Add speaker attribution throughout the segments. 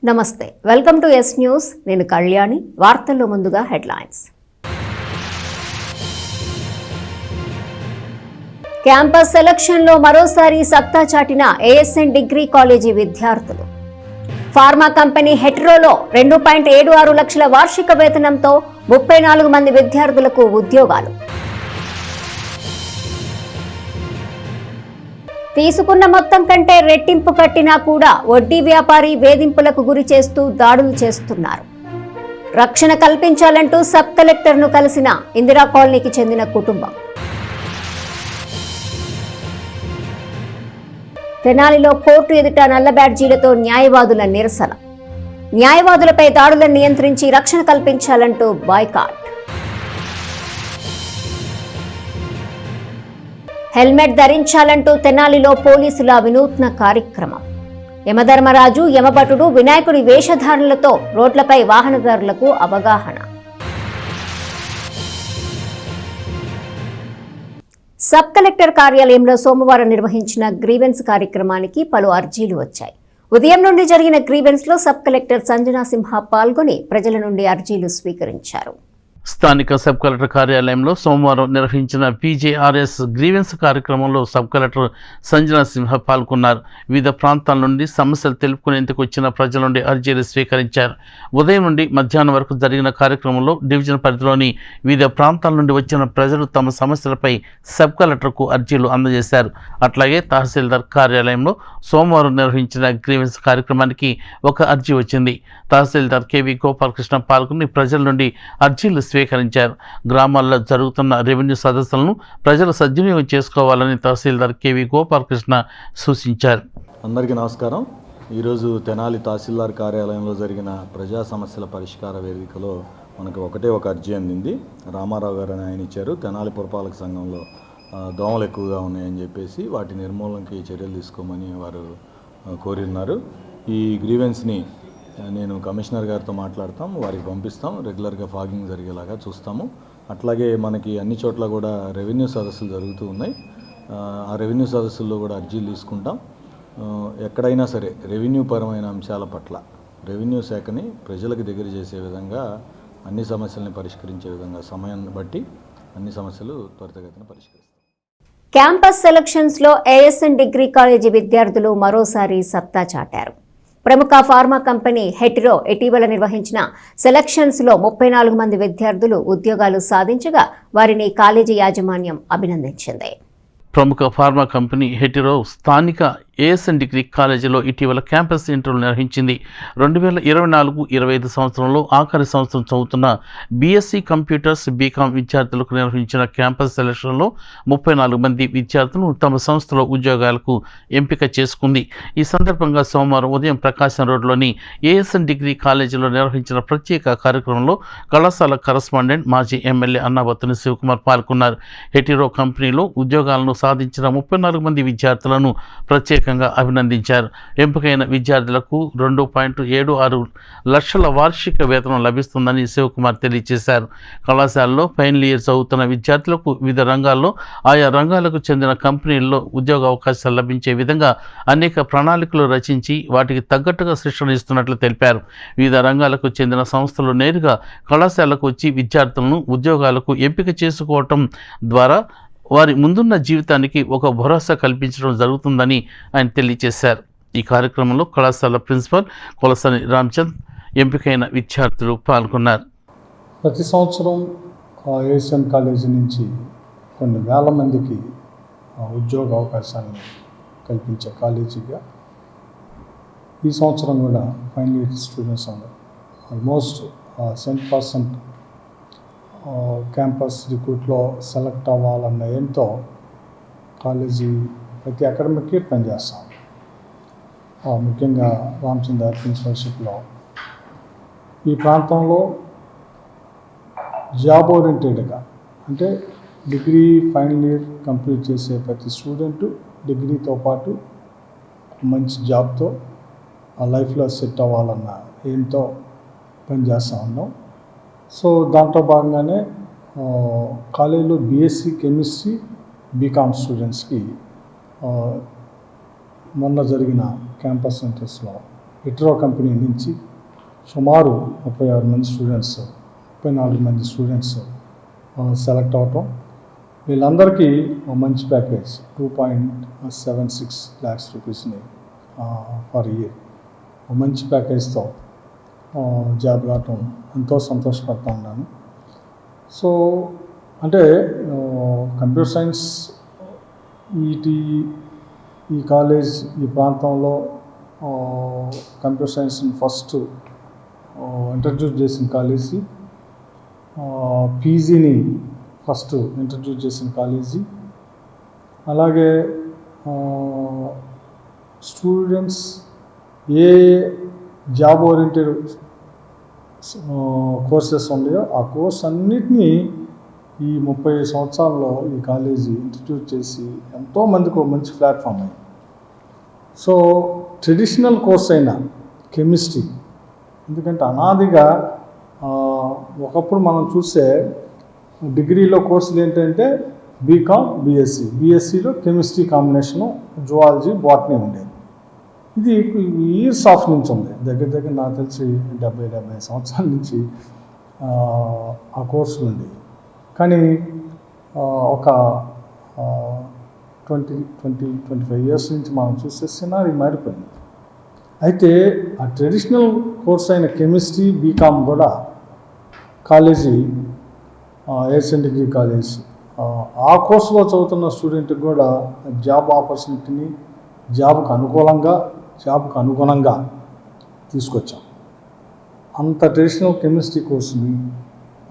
Speaker 1: నమస్తే, welcome to yes news. నేను కళ్యాణి. వార్తల్లో ముందుగా హెడ్లైన్స్. క్యాంపస్ సెలక్షన్లో మరోసారి సత్తా చాటిన ఏఎస్ఎన్ డిగ్రీ కాలేజీ విద్యార్థులు. ఫార్మా కంపెనీ హెట్రోలో 2.76 లక్షల వార్షిక వేతనంతో 34 మంది విద్యార్థులకు ఉద్యోగాలు. తీసుకున్న మొత్తం కంటే రెట్టింపు కట్టినా కూడా వడ్డీ వ్యాపారి వేధింపులకు గురి చేస్తూ దాడులు చేస్తున్నారు. రక్షణ కల్పించాలంటూ సబ్ కలెక్టర్ను కలిసిన ఇందిరా కాలనీకి చెందిన కుటుంబం. తెనాలిలో కోర్టు ఎదుట నల్ల బ్యాడ్జీలతో న్యాయవాదుల నిరసన. న్యాయవాదులపై దాడులను నియంత్రించి రక్షణ కల్పించాలంటూ బాయ్కాట్. హెల్మెట్ ధరించాలంటూ తెనాలిలో పోలీసుల వినూత్న కార్యక్రమం. యమధర్మరాజు, యమభటుడు, వినాయకుడి వేషధారణలతో రోడ్లపై వాహనదారులకు అవగాహన. సబ్ కలెక్టర్ కార్యాలయంలో సోమవారం నిర్వహించిన గ్రీవెన్స్ కార్యక్రమానికి పలు అర్జీలు వచ్చాయి. ఉదయం నుండి జరిగిన గ్రీవెన్స్ లో సబ్ కలెక్టర్ సంజనా సింహ పాల్గొని ప్రజల నుండి అర్జీలు స్వీకరించారు.
Speaker 2: స్థానిక సబ్ కలెక్టర్ కార్యాలయంలో సోమవారం నిర్వహించిన పీజేఆర్ఎస్ గ్రీవెన్స్ కార్యక్రమంలో సబ్ కలెక్టర్ సంజనా సింహ పాల్గొన్నారు. వివిధ ప్రాంతాల నుండి సమస్యలు తెలుపుకునేందుకు వచ్చిన ప్రజల నుండి అర్జీలు స్వీకరించారు. ఉదయం నుండి మధ్యాహ్నం వరకు జరిగిన కార్యక్రమంలో డివిజన్ పరిధిలోని వివిధ ప్రాంతాల నుండి వచ్చిన ప్రజలు తమ సమస్యలపై సబ్ కలెక్టర్కు అర్జీలు అందజేశారు. అట్లాగే తహసీల్దార్ కార్యాలయంలో సోమవారం నిర్వహించిన గ్రీవెన్స్ కార్యక్రమానికి ఒక అర్జీ వచ్చింది. తహసీల్దార్ కేవీ గోపాలకృష్ణ పాల్గొని ప్రజల నుండి అర్జీలు స్వీకరించారు. గ్రామాల్లో జరుగుతున్న రెవెన్యూ సదస్సులను ప్రజలు సద్వినియోగం చేసుకోవాలని తహసీల్దార్ కేవీ గోపాలకృష్ణ సూచించారు.
Speaker 3: అందరికీ నమస్కారం. ఈరోజు తెనాలి తహసీల్దార్ కార్యాలయంలో జరిగిన ప్రజా సమస్యల పరిష్కార వేదికలో మనకు ఒక అర్జీ అందింది. రామారావు గారు అని ఆయన ఇచ్చారు. తెనాలి పురపాలక సంఘంలో దోమలు ఎక్కువగా ఉన్నాయని చెప్పేసి వాటి నిర్మూలనకి చర్యలు తీసుకోమని వారు కోరిన్నారు. ఈ గ్రీవెన్స్ని నేను కమిషనర్ గారితో మాట్లాడతాం, వారికి పంపిస్తాం. రెగ్యులర్గా ఫాగింగ్ జరిగేలాగా చూస్తాము. అట్లాగే మనకి అన్ని చోట్ల కూడా రెవెన్యూ సదస్సులు జరుగుతూ ఉన్నాయి. ఆ రెవెన్యూ సదస్సుల్లో కూడా అర్జీలు తీసుకుంటాం. ఎక్కడైనా సరే రెవెన్యూ పరమైన అంశాల పట్ల రెవెన్యూ శాఖని ప్రజలకు దగ్గర చేసే విధంగా అన్ని సమస్యల్ని పరిష్కరించే విధంగా సమయాన్ని బట్టి అన్ని సమస్యలు త్వరితగతిన పరిష్కరిస్తాం.
Speaker 1: క్యాంపస్ సెలక్షన్స్ లో ఏఎస్ఎన్ డిగ్రీ కాలేజీ విద్యార్థులు మరోసారి సత్తా చాటారు. ప్రముఖ ఫార్మా కంపెనీ హెట్రో ఇటీవల నిర్వహించిన సెలక్షన్స్ లో 34 మంది విద్యార్థులు ఉద్యోగాలు సాధించగా వారిని కాలేజీ యాజమాన్యం అభినందించింది.
Speaker 2: ప్రముఖ ఫార్మా కంపెనీ హెటిరో స్థానిక ఏఎస్ఎన్ డిగ్రీ కాలేజీలో ఇటీవల క్యాంపస్ ఇంటర్వ్యూ నిర్వహించింది. 2024-25 సంవత్సరంలో ఆఖరి సంవత్సరం చదువుతున్న బీఎస్సీ కంప్యూటర్స్, బీకామ్ విద్యార్థులకు నిర్వహించిన క్యాంపస్ సెలక్షన్లో 34 మంది విద్యార్థులను తమ సంస్థలో ఉద్యోగాలకు ఎంపిక చేసుకుంది. ఈ సందర్భంగా సోమవారం ఉదయం ప్రకాశం రోడ్లోని ఏఎస్ఎన్ డిగ్రీ కాలేజీలో నిర్వహించిన ప్రత్యేక కార్యక్రమంలో కళాశాల కరస్పాండెంట్ మాజీ ఎమ్మెల్యే అన్నాబత్తుని శివకుమార్ పాల్గొన్నారు. హెటిరో కంపెనీలో ఉద్యోగాలను సాధించిన 34 మంది విద్యార్థులను ప్రత్యేకంగా అభినందించారు. ఎంపికైన విద్యార్థులకు 2.76 లక్షల వార్షిక వేతనం లభిస్తుందని శివకుమార్ తెలియజేశారు. కళాశాలలో ఫైనల్ ఇయర్ చదువుతున్న విద్యార్థులకు వివిధ రంగాల్లో ఆయా రంగాలకు చెందిన కంపెనీల్లో ఉద్యోగ అవకాశాలు లభించే విధంగా అనేక ప్రణాళికలు రచించి వాటికి తగ్గట్టుగా శిక్షణ ఇస్తున్నట్లు తెలిపారు. వివిధ రంగాలకు చెందిన సంస్థలు నేరుగా కళాశాలకు వచ్చి విద్యార్థులను ఉద్యోగాలకు ఎంపిక చేసుకోవటం ద్వారా వారి ముందున్న జీవితానికి ఒక భరోసా కల్పించడం జరుగుతుందని ఆయన తెలియజేశారు. ఈ కార్యక్రమంలో కళాశాల ప్రిన్సిపల్ కొలసాని రామచంద్, ఎంపికైన విద్యార్థులు పాల్గొన్నారు.
Speaker 4: ప్రతి సంవత్సరం ఏఎస్ఎన్ కాలేజీ నుంచి కొన్ని వేల మందికి ఉద్యోగ అవకాశాలను కల్పించే కాలేజీగా ఈ సంవత్సరం కూడా ఫైనల్ ఇయర్ స్టూడెంట్స్ అందరూ ఆల్మోస్ట్ 70% క్యాంపస్ రిక్రూట్లో సెలెక్ట్ అవ్వాలన్న ఏంతో కాలేజీ ప్రతి అకాడమిక్కి పనిచేస్తాం. ముఖ్యంగా రామచంద్ర ప్రిన్సిపల్షిప్లో ఈ ప్రాంతంలో జాబ్ ఓరియంటెడ్గా, అంటే డిగ్రీ ఫైనల్ ఇయర్ కంప్లీట్ చేసే ప్రతి స్టూడెంటు డిగ్రీతో పాటు మంచి జాబ్తో ఆ లైఫ్లో సెట్ అవ్వాలన్న ఏంతో పనిచేస్తూ ఉన్నాం. సో దాంట్లో భాగంగానే కాలేజీలో బీఎస్సీ కెమిస్ట్రీ, బీకామ్ స్టూడెంట్స్కి మొన్న జరిగిన క్యాంపస్ సెంటర్స్లో హెట్రో కంపెనీ నుంచి సుమారు 36 మంది స్టూడెంట్స్ 34 మంది స్టూడెంట్స్ సెలెక్ట్ అవటం, వీళ్ళందరికీ మంచి ప్యాకేజ్ 2.76 lakhs రూపీస్ని పర్ ఇయర్ మంచి ప్యాకేజ్తో జాబ్ రావటం ఎంతో సంతోషపడతా ఉన్నాను. సో అంటే కంప్యూటర్ సైన్స్ ఈ కాలేజ్ ఈ ప్రాంతంలో కంప్యూటర్ సైన్స్ని ఫస్ట్ ఇంట్రడ్యూస్ చేసిన కాలేజీ, పీజీని ఫస్ట్ ఇంట్రడ్యూస్ చేసిన కాలేజీ, అలాగే స్టూడెంట్స్ ఏ జాబ్ ఓరియంటెడ్ కోర్సెస్ ఉన్నాయో ఆ కోర్స్ అన్నిటినీ ఈ 30 సంవత్సరాల్లో ఈ కాలేజీ ఇంట్రడ్యూస్ చేసి ఎంతోమందికి ఒక మంచి ప్లాట్ఫామ్ అయింది. సో ట్రెడిషనల్ కోర్స్ అయిన కెమిస్ట్రీ, ఎందుకంటే అనాదిగా ఒకప్పుడు మనం చూస్తే డిగ్రీలో కోర్సులు ఏంటంటే బీకామ్, బీఎస్సీలో కెమిస్ట్రీ కాంబినేషను, జువాలజీ, బాటనీ ఉండేది. ఇది ఇయర్స్ ఆఫ్ నుంచి ఉంది, దగ్గర నాకు తెలిసి 70 సంవత్సరాల నుంచి ఆ కోర్సులు ఉండేవి. కానీ ఒక 25 ఇయర్స్ నుంచి మనం చూస్తే సినారీ మారిపోయింది. అయితే ఆ ట్రెడిషనల్ కోర్స్ అయిన కెమిస్ట్రీ, బీకామ్ కూడా కాలేజీ ఏషియన్ డిగ్రీ కాలేజ్ ఆ కోర్సులో చదువుతున్న స్టూడెంట్కి కూడా జాబ్ ఆపర్చునిటీని జాబ్కు అనుగుణంగా తీసుకొచ్చాం. అంత ట్రెడిషనల్ కెమిస్ట్రీ కోర్సుని,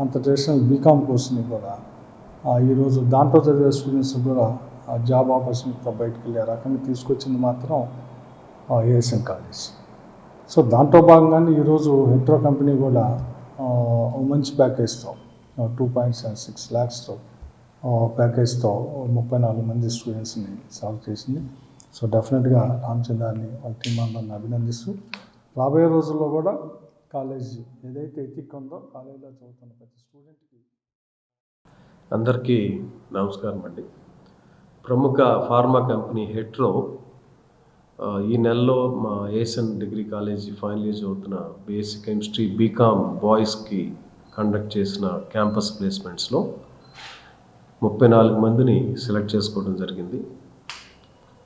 Speaker 4: అంత ట్రెడిషనల్ బీకామ్ కోర్సుని కూడా ఈరోజు దాంట్లో చదివే స్టూడెంట్స్ కూడా జాబ్ ఆపర్చునిటీతో బయటకు వెళ్ళే రకంగా తీసుకొచ్చింది మాత్రం ఏషియన్ కాలేజ్. సో దాంట్లో భాగంగానే ఈరోజు హెట్రో కంపెనీ కూడా మంచి ప్యాకేజ్తో 2.76 lakhsతో ప్యాకేజ్తో 34 మంది స్టూడెంట్స్ని సెలెక్ట్ చేసింది. సో డెఫినెట్గా రామచంద్రాన్ని వాళ్ళ టీం అందరిని అభినందిస్తూ రాబోయే రోజుల్లో కూడా కాలేజ్ ఏదైతే ఎథిక్ ఉందో కాలేజీలో చదువుతున్న ప్రతి స్టూడెంట్కి.
Speaker 5: అందరికీ నమస్కారం అండి. ప్రముఖ ఫార్మా కంపెనీ హెట్రో ఈ నెలలో మా Asian degree college final year చదువుతున్న బీఎస్సీ కెమిస్ట్రీ బీకామ్ బాయ్స్కి కండక్ట్ చేసిన క్యాంపస్ ప్లేస్మెంట్స్లో 34 మందిని సెలెక్ట్ చేసుకోవడం జరిగింది.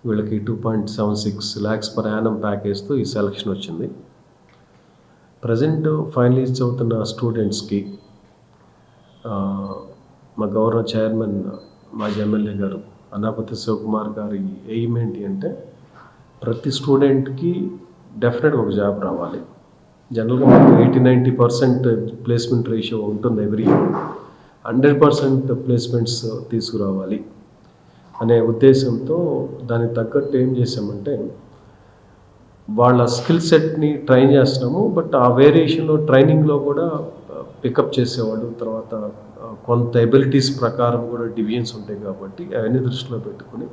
Speaker 5: వీళ్ళకి 2.76 lakhs per annum ప్యాకేజ్తో ఈ సెలక్షన్ వచ్చింది. ప్రజెంట్ ఫైనల్ ఇయర్ చదువుతున్న స్టూడెంట్స్కి మా గౌరవ చైర్మన్ మాజీ ఎమ్మెల్యే గారు అన్నాపతి శివకుమార్ గారి ఎయిమ్ ఏంటి అంటే ప్రతి స్టూడెంట్కి డెఫినెట్గా ఒక జాబ్ రావాలి. జనరల్గా మనకు 80-90% ప్లేస్మెంట్ రేషియో ఉంటుంది ఎవ్రీ ఇయర్. 100% ప్లేస్మెంట్స్ తీసుకురావాలి అనే ఉద్దేశంతో దానికి తగ్గట్టు ఏం చేసామంటే వాళ్ళ స్కిల్ సెట్ని ట్రైన్ చేస్తున్నాము. బట్ ఆ వేరియేషన్లో ట్రైనింగ్లో కూడా పికప్ చేసేవాళ్ళు, తర్వాత కొంత ఎబిలిటీస్ ప్రకారం కూడా డివిజన్స్ ఉంటాయి కాబట్టి అవన్నీ దృష్టిలో పెట్టుకుని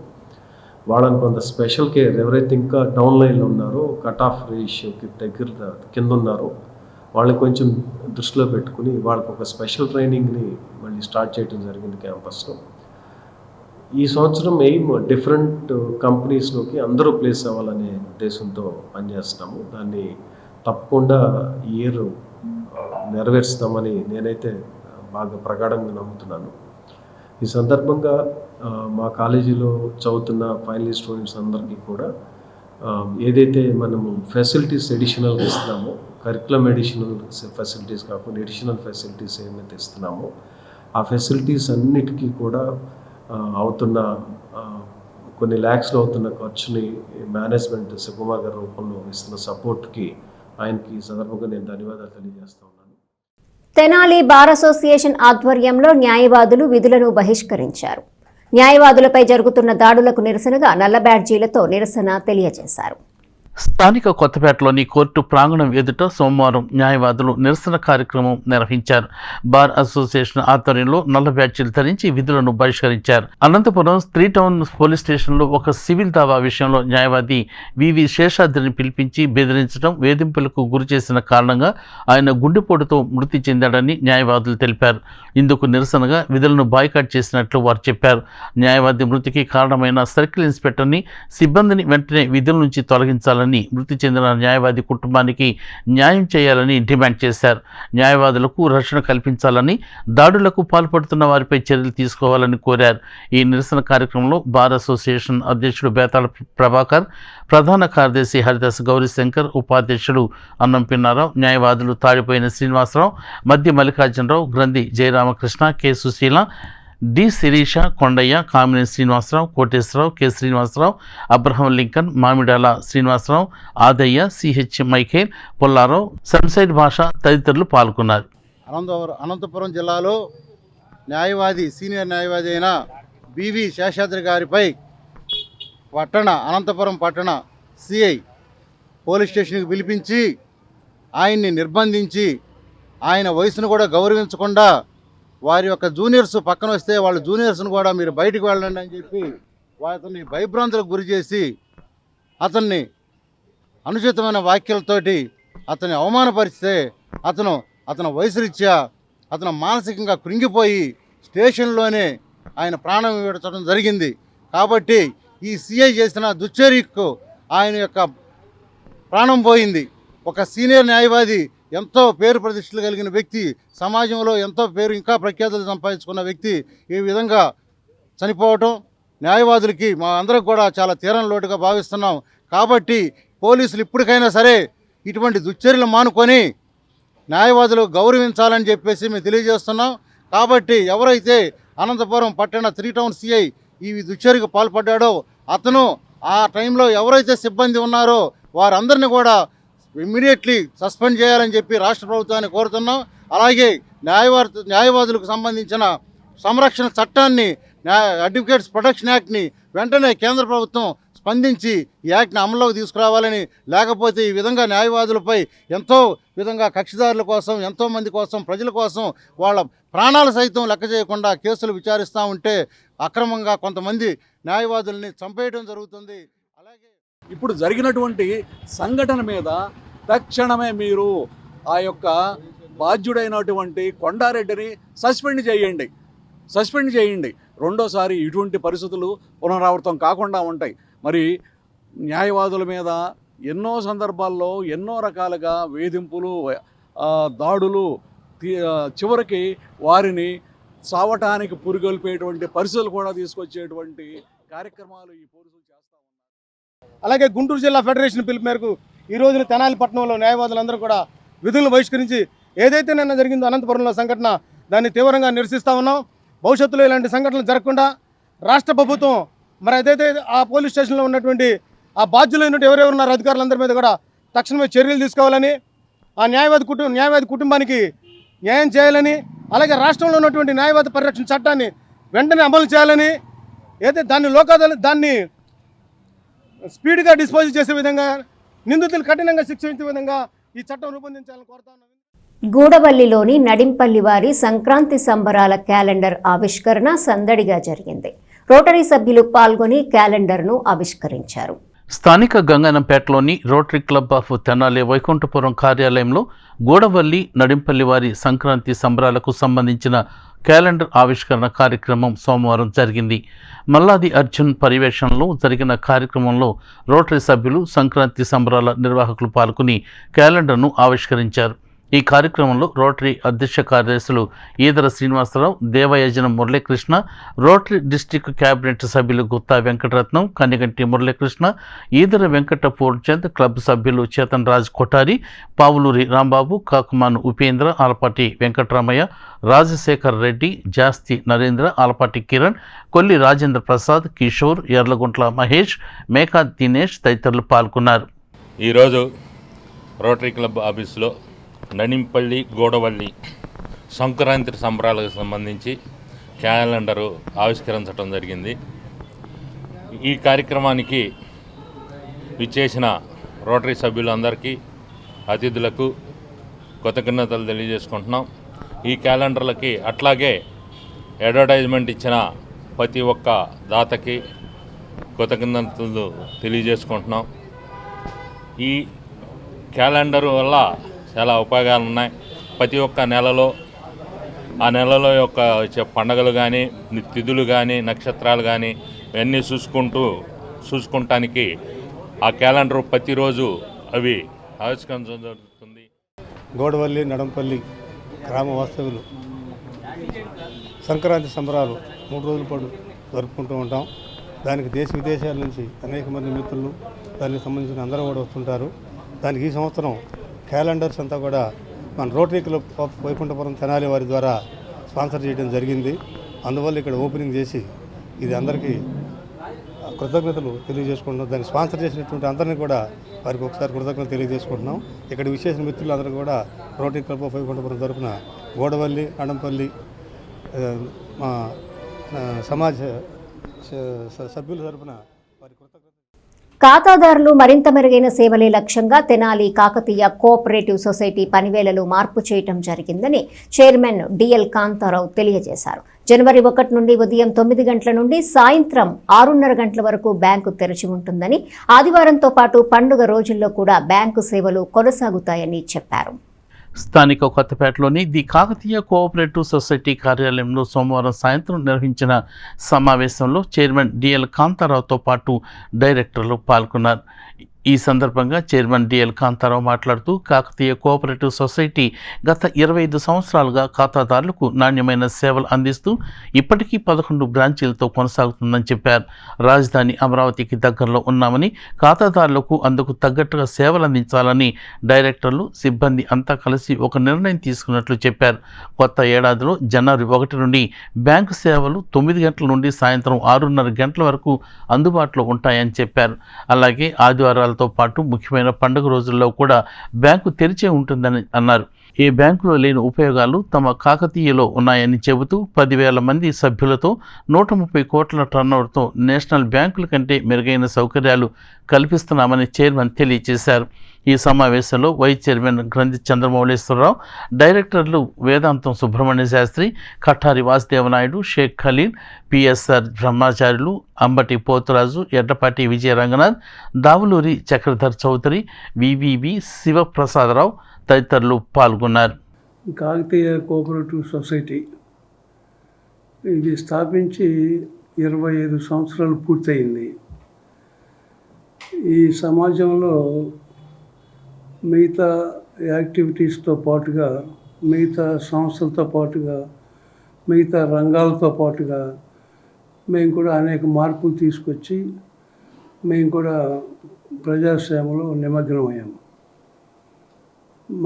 Speaker 5: వాళ్ళని కొంత స్పెషల్ కేర్, ఎవరైతే ఇంకా డౌన్ లైన్లో ఉన్నారో కట్ ఆఫ్ రేషియోకి కింద ఉన్నారో వాళ్ళని కొంచెం దృష్టిలో పెట్టుకుని వాళ్ళకి ఒక స్పెషల్ ట్రైనింగ్ని మళ్ళీ స్టార్ట్ చేయడం జరిగింది క్యాంపస్లో. ఈ సంవత్సరం ఎయిమ్ డిఫరెంట్ కంపెనీస్లోకి అందరూ ప్లేస్ అవ్వాలనే ఉద్దేశంతో పనిచేస్తున్నాము. దాన్ని తప్పకుండా ఈ ఇయర్ నెరవేరుస్తామని నేనైతే బాగా ప్రగాఢంగా నమ్ముతున్నాను. ఈ సందర్భంగా మా కాలేజీలో చదువుతున్న ఫైనల్ ఇయర్ స్టూడెంట్స్ అందరికీ కూడా ఏదైతే మనము ఫెసిలిటీస్ ఎడిషనల్గా ఇస్తున్నామో, కరికులం ఎడిషనల్ ఫెసిలిటీస్ కాకుండా ఎడిషనల్ ఫెసిలిటీస్ ఏమైతే ఇస్తున్నామో ఆ ఫెసిలిటీస్ అన్నిటికీ కూడా అవుతున్న కొన్ని ల్యాక్స్లో అవుతున్న ఖర్చుని మేనేజ్మెంట్ శివకుమార్ గారి రూపంలో ఇస్తున్న సపోర్ట్కి ఆయనకి ఈ సందర్భంగా నేను ధన్యవాదాలు తెలియజేస్తా ఉన్నాను.
Speaker 1: తెనాలి బార్ అసోసియేషన్ ఆధ్వర్యంలో న్యాయవాదులు విధులను బహిష్కరించారు. న్యాయవాదులపై జరుగుతున్న దాడులకు నిరసనగా నల్ల బ్యాడ్జీలతో నిరసన తెలియజేశారు.
Speaker 2: స్థానిక కొత్తపేటలోని కోర్టు ప్రాంగణం ఎదుట సోమవారం న్యాయవాదులు నిరసన కార్యక్రమం నిర్వహించారు. బార్ అసోసియేషన్ ఆధ్వర్యంలో నల్ల బ్యాడ్జీలు ధరించి విధులను బహిష్కరించారు. అనంతపురం 3 టౌన్ పోలీస్ స్టేషన్లో ఒక సివిల్ దావా విషయంలో న్యాయవాది వివి శేషాద్రిని పిలిపించి బెదిరించడం, వేధింపులకు గురి చేసిన కారణంగా ఆయన గుండెపోటుతో మృతి చెందాడని న్యాయవాదులు తెలిపారు. ఇందుకు నిరసనగా విధులను బాయ్కాట్ చేసినట్లు వారు చెప్పారు. న్యాయవాది మృతికి కారణమైన సర్కిల్ ఇన్స్పెక్టర్ని, సిబ్బందిని వెంటనే విధుల నుంచి తొలగించాలని చేయాలని, మృతి చెందిన న్యాయవాది కుటుంబానికి న్యాయం చేయాలని డిమాండ్ చేశారు. న్యాయవాదులకు రక్షణ కల్పించాలని, దాడులకు పాల్పడుతున్న వారిపై చర్యలు తీసుకోవాలని కోరారు. ఈ నిరసన కార్యక్రమంలో బార్ అసోసియేషన్ అధ్యక్షుడు బేతాళ ప్రభాకర్, ప్రధాన కార్యదర్శి హరిదాస్ గౌరీశంకర్, ఉపాధ్యక్షుడు అన్నం పిన్నారావు, న్యాయవాదులు తాడిపోయిన Srinivasarao, Madhya Mallikarjuna Rao, Granthi Jayaramakrishna, K Susheela, D Sirisha, Kondaiah, Kamineni Srinivasa Rao, Koteswara Rao, K Srinivasa Rao, Abraham Lincoln, Mamidala Srinivasa Rao, Adaiah, CH Michael, Pulla Rao, సన్సైడ్ భాష తదితరులు పాల్గొన్నారు.
Speaker 6: అనంతపురం జిల్లాలో సీనియర్ న్యాయవాది అయిన బివి శేషాద్రి గారిపై అనంతపురం పట్టణ సిఐ పోలీస్ స్టేషన్కి పిలిపించి ఆయన్ని నిర్బంధించి ఆయన వయసును కూడా గౌరవించకుండా వారి యొక్క జూనియర్స్ పక్కన వస్తే వాళ్ళ జూనియర్స్ను కూడా మీరు బయటకు వెళ్ళండి అని చెప్పి అతన్ని భయభ్రాంతులకు గురి చేసి అతన్ని అనుచితమైన వాక్యాలతోటి అతన్ని అవమానపరిస్తే అతను వయసురీత్యా అతను మానసికంగా కృంగిపోయి స్టేషన్లోనే ఆయన ప్రాణం విడచడం జరిగింది. కాబట్టి ఈ సిఐ చేసిన దుశ్చర్యకు ఆయన యొక్క ప్రాణం పోయింది. ఒక సీనియర్ న్యాయవాది, ఎంతో పేరు ప్రతిష్టలు కలిగిన వ్యక్తి, సమాజంలో ఎంతో పేరు ఇంకా ప్రఖ్యాతులు సంపాదించుకున్న వ్యక్తి ఈ విధంగా చనిపోవటం న్యాయవాదులకి మా అందరికి కూడా చాలా తీరని లోటుగా భావిస్తున్నాం. కాబట్టి పోలీసులు ఇప్పటికైనా సరే ఇటువంటి దుశ్చర్యలు మానుకొని న్యాయవాదులు గౌరవించాలని చెప్పేసి మేము తెలియజేస్తున్నాం. కాబట్టి ఎవరైతే అనంతపురం పట్టణ 3 టౌన్ సిఐ ఈ దుశ్చర్యకు పాల్పడ్డాడో అతను ఆ టైంలో ఎవరైతే సిబ్బంది ఉన్నారో వారందరినీ కూడా ఇమ్మీడియట్లీ సస్పెండ్ చేయాలని చెప్పి రాష్ట్ర ప్రభుత్వాన్ని కోరుతున్నాం. అలాగే న్యాయవాదులకు సంబంధించిన సంరక్షణ చట్టాన్ని, అడ్వకేట్స్ ప్రొటెక్షన్ యాక్ట్ని వెంటనే కేంద్ర ప్రభుత్వం స్పందించి ఈ యాక్ట్ని అమల్లోకి తీసుకురావాలని, లేకపోతే ఈ విధంగా న్యాయవాదులపై ఎంతో విధంగా కక్షిదారుల కోసం, ఎంతోమంది కోసం, ప్రజల కోసం వాళ్ళ ప్రాణాలు సైతం లెక్క చేయకుండా కేసులు విచారిస్తూ ఉంటే అక్రమంగా కొంతమంది న్యాయవాదుల్ని చంపేయడం జరుగుతుంది. అలాగే
Speaker 7: ఇప్పుడు జరిగినటువంటి సంఘటన మీద తక్షణమే మీరు ఆ యొక్క బాధ్యుడైనటువంటి కొండారెడ్డిని సస్పెండ్ చేయండి. రెండోసారి ఇటువంటి పరిస్థితులు పునరావృతం కాకుండా ఉంటాయి. మరి న్యాయవాదుల మీద ఎన్నో సందర్భాల్లో ఎన్నో రకాలుగా వేధింపులు, దాడులు, చివరికి వారిని సావటానికి పురిగొల్పేటువంటి పరిస్థితులు కూడా తీసుకొచ్చేటువంటి కార్యక్రమాలు ఈ పోలీసులు చేస్తూ ఉన్నారు.
Speaker 8: అలాగే గుంటూరు జిల్లా ఫెడరేషన్ పిలుపు మేరకు ఈ రోజున తెనాలి పట్టణంలో న్యాయవాదులందరూ కూడా విధులను బహిష్కరించి ఏదైతే నిన్న జరిగిందో అనంతపురంలో సంఘటన, దాన్ని తీవ్రంగా నిరసిస్తూ ఉన్నాం. భవిష్యత్తులో ఇలాంటి సంఘటనలు జరగకుండా రాష్ట్ర ప్రభుత్వం మరి ఏదైతే ఆ పోలీస్ స్టేషన్లో ఉన్నటువంటి ఆ బాధ్యులైనటువంటి ఎవరెవరు ఉన్నారో అధికారులందరి మీద కూడా తక్షణమే చర్యలు తీసుకోవాలని, ఆ న్యాయవాది కుటుంబానికి న్యాయం చేయాలని, అలాగే రాష్ట్రంలో ఉన్నటువంటి న్యాయవాద పరిరక్షణ చట్టాన్ని వెంటనే అమలు చేయాలని, ఏదైతే దాన్ని స్పీడ్గా డిస్పోజ్ చేసే విధంగా, నిందితులు కఠినంగా శిక్షించే విధంగా ఈ చట్టం రూపొందించాలని కోరుతా ఉన్నాను.
Speaker 1: గూడవల్లిలోని నడింపల్లి వారి సంక్రాంతి సంబరాల క్యాలెండర్ ఆవిష్కరణ సందడిగా జరిగింది. రోటరీ సభ్యులు పాల్గొని క్యాలెండర్ను ఆవిష్కరించారు.
Speaker 2: స్థానిక గంగనంపేటలోని Rotary club of Tenali Vaikunthapuram కార్యాలయంలో గూడవల్లి నడింపల్లి వారి సంక్రాంతి సంబరాలకు సంబంధించిన క్యాలెండర్ ఆవిష్కరణ కార్యక్రమం సోమవారం జరిగింది. మల్లాది అర్జున్ పర్యవేక్షణలో జరిగిన కార్యక్రమంలో రోటరీ సభ్యులు, సంక్రాంతి సంబరాల నిర్వాహకులు పాల్గొని క్యాలెండర్ను ఆవిష్కరించారు. ఈ కార్యక్రమంలో రోటరీ అధ్యక్ష కార్యదర్శులు Edara Srinivasarao, Devayajana Muralikrishna, Rotary district cabinet సభ్యులు గుత్తా వెంకటరత్నం, కనిగంటి మురళీకృష్ణ, ఈదర వెంకట పూర్ణచంద్, క్లబ్ సభ్యులు చేతన్ రాజ్ కొఠారి, పావులూరి రాంబాబు, కాకుమాను ఉపేంద్ర, ఆలపాటి వెంకటరామయ్య, రాజశేఖర్ రెడ్డి, జాస్తి నరేంద్ర, ఆలపాటి కిరణ్, కొల్లి రాజేంద్ర ప్రసాద్, కిషోర్, ఎర్లగుంట్ల మహేష్, మేకా దినేష్ తదితరులు పాల్గొన్నారు.
Speaker 9: ఈరోజు రోటరీ క్లబ్ ఆఫీసులో నడింపల్లి గూడవల్లి సంక్రాంతి సంబరాలకు సంబంధించి క్యాలెండరు ఆవిష్కరించడం జరిగింది. ఈ కార్యక్రమానికి విచ్చేసిన రోటరీ సభ్యులందరికీ, అతిథులకు కృతజ్ఞతలు తెలియజేసుకుంటున్నాం. ఈ క్యాలెండర్లకి అట్లాగే అడ్వర్టైజ్మెంట్ ఇచ్చిన ప్రతి ఒక్క దాతకి కృతజ్ఞతలు తెలియజేసుకుంటున్నాం. ఈ క్యాలెండర్ వల్ల చాలా ఉపయోగాలు ఉన్నాయి. ప్రతి ఒక్క నెలలో ఆ నెలలో యొక్క వచ్చే పండుగలు కానీ, తిథులు కానీ, నక్షత్రాలు కానీ ఇవన్నీ చూసుకుంటానికి ఆ క్యాలెండర్ ప్రతిరోజు అవి ఆవిష్కరించడం జరుగుతుంది.
Speaker 8: గోడవల్లి నడంపల్లి గ్రామ వాస్తవులు సంక్రాంతి సంబరాలు 3 రోజుల పాటు జరుపుకుంటూ ఉంటాం. దానికి దేశ విదేశాల నుంచి అనేక మంది మిత్రులు దానికి సంబంధించిన అందరూ కూడా వస్తుంటారు. దానికి ఈ సంవత్సరం క్యాలెండర్స్ అంతా కూడా మన rotary club of Vaikunthapuram Tenali వారి ద్వారా స్పాన్సర్ చేయడం జరిగింది. అందువల్ల ఇక్కడ ఓపెనింగ్ చేసి ఇది అందరికీ కృతజ్ఞతలు తెలియజేసుకుంటున్నాం. దాన్ని స్పాన్సర్ చేసినటువంటి అందరినీ కూడా వారికి ఒకసారి కృతజ్ఞతలు తెలియజేసుకుంటున్నాం. ఇక్కడ విశేష మిత్రులు అందరూ కూడా రోటరీ క్లబ్ ఆఫ్ వైకుంఠపురం తరఫున గోడవల్లి అడంపల్లి మా సమాజ సభ్యుల తరఫున వారి కృతజ్ఞతలు.
Speaker 1: ఖాతాదారులు మరింత మెరుగైన సేవలే లక్ష్యంగా తెనాలి కాకతీయ కోఆపరేటివ్ సొసైటీ పనివేళలు మార్పు చేయటం జరిగిందని చైర్మన్ డిఎల్ కాంతారావు తెలియజేశారు. జనవరి 1 నుండి ఉదయం 9 గంటల నుండి సాయంత్రం 6:30 గంటల వరకు బ్యాంకు తెరిచి ఉంటుందని, ఆదివారంతో పాటు పండుగ రోజుల్లో కూడా బ్యాంకు సేవలు కొనసాగుతాయని చెప్పారు.
Speaker 2: స్థానిక కొత్తపేటలోని ది కాకతీయ కోఆపరేటివ్ సొసైటీ కార్యాలయంలో సోమవారం సాయంత్రం నిర్వహించిన సమావేశంలో చైర్మన్ డిఎల్ కాంతారావుతో పాటు డైరెక్టర్లు పాల్గొన్నారు. ఈ సందర్భంగా చైర్మన్ డిఎల్ కాంతారావు మాట్లాడుతూ కాకతీయ కోఆపరేటివ్ సొసైటీ గత 25 సంవత్సరాలుగా ఖాతాదారులకు నాణ్యమైన సేవలు అందిస్తూ ఇప్పటికీ 11 బ్రాంచీలతో కొనసాగుతుందని చెప్పారు. రాజధాని అమరావతికి దగ్గరలో ఉన్నామని, ఖాతాదారులకు అందుకు తగ్గట్టుగా సేవలు అందించాలని డైరెక్టర్లు, సిబ్బంది అంతా కలిసి ఒక నిర్ణయం తీసుకున్నట్లు చెప్పారు. కొత్త ఏడాదిలో జనవరి 1 నుండి బ్యాంకు సేవలు 9 గంటల నుండి సాయంత్రం 6:30 గంటల వరకు అందుబాటులో ఉంటాయని చెప్పారు. అలాగే ఆదివారాలతో పాటు ముఖ్యమైన పండుగ రోజుల్లో కూడా బ్యాంకు తెరిచే ఉంటుందని అన్నారు. ఏ బ్యాంకులో లేని ఉపయోగాలు తమ కాకతీయలో ఉన్నాయని చెబుతూ 10,000 మంది సభ్యులతో 130 కోట్ల టర్నోవర్తో నేషనల్ బ్యాంకుల కంటే మెరుగైన సౌకర్యాలు కల్పిస్తున్నామని చైర్మన్ తెలియజేశారు. ఈ సమావేశంలో వైస్ చైర్మన్ గ్రంథి చంద్రమౌళేశ్వరరావు, డైరెక్టర్లు వేదాంతం సుబ్రహ్మణ్య శాస్త్రి, కఠారి వాసుదేవనాయుడు, షేక్ ఖలీల్, పిఎస్ఆర్ బ్రహ్మాచార్యులు, అంబటి పోతురాజు, ఎడ్లపాటి విజయరంగనాథ్, దావులూరి చక్రధర్ చౌదరి, వివివి శివప్రసాదరావు తదితరులు పాల్గొన్నారు.
Speaker 10: కాకతీయ కోఆపరేటివ్ సొసైటీ ఇది స్థాపించి 25 సంవత్సరాలు పూర్తయింది. ఈ సమాజంలో మిగతా యాక్టివిటీస్తో పాటుగా, మిగతా సంస్థలతో పాటుగా, మిగతా రంగాలతో పాటుగా మేము కూడా అనేక మార్పులు తీసుకొచ్చి మేము కూడా ప్రజాసేవలో నిమగ్నమయ్యాము.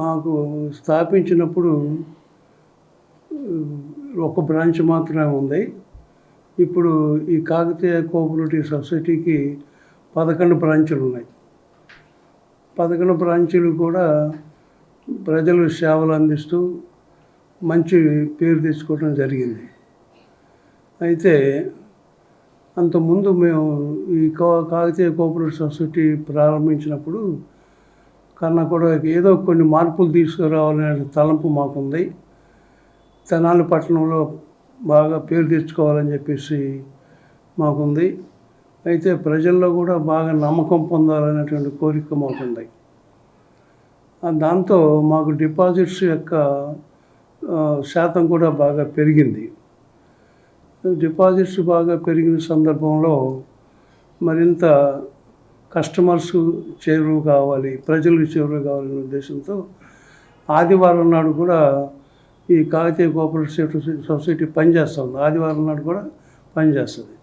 Speaker 10: మాకు స్థాపించినప్పుడు ఒక బ్రాంచ్ మాత్రమే ఉంది. ఇప్పుడు ఈ కాకతీయ కోఆపరేటివ్ సొసైటీకి 11 బ్రాంచులు ఉన్నాయి. 11 బ్రాంచీలు కూడా ప్రజలు సేవలు అందిస్తూ మంచి పేరు తెచ్చుకోవడం జరిగింది. అయితే అంతకుముందు మేము ఈ కాకతీయ కోఆపరేటివ్ సొసైటీ ప్రారంభించినప్పుడు కన్నా కూడా ఏదో కొన్ని మార్పులు తీసుకురావాలనే తలంపు మాకుంది. తెనాలి పట్టణంలో బాగా పేరు తెచ్చుకోవాలని చెప్పేసి మాకుంది. అయితే ప్రజల్లో కూడా బాగా నమ్మకం పొందాలనేటువంటి కోరిక మాకుంది. దాంతో మాకు డిపాజిట్స్ యొక్క శాతం కూడా బాగా పెరిగింది. డిపాజిట్స్ బాగా పెరిగిన సందర్భంలో మరింత కస్టమర్స్ చేరువ కావాలి, ప్రజలకు చేరువ కావాలనే ఉద్దేశంతో ఆదివారం నాడు కూడా ఈ కాకతీయ కోఆపరేటివ్ సొసైటీ పనిచేస్తుంది. ఆదివారం నాడు కూడా పనిచేస్తుంది.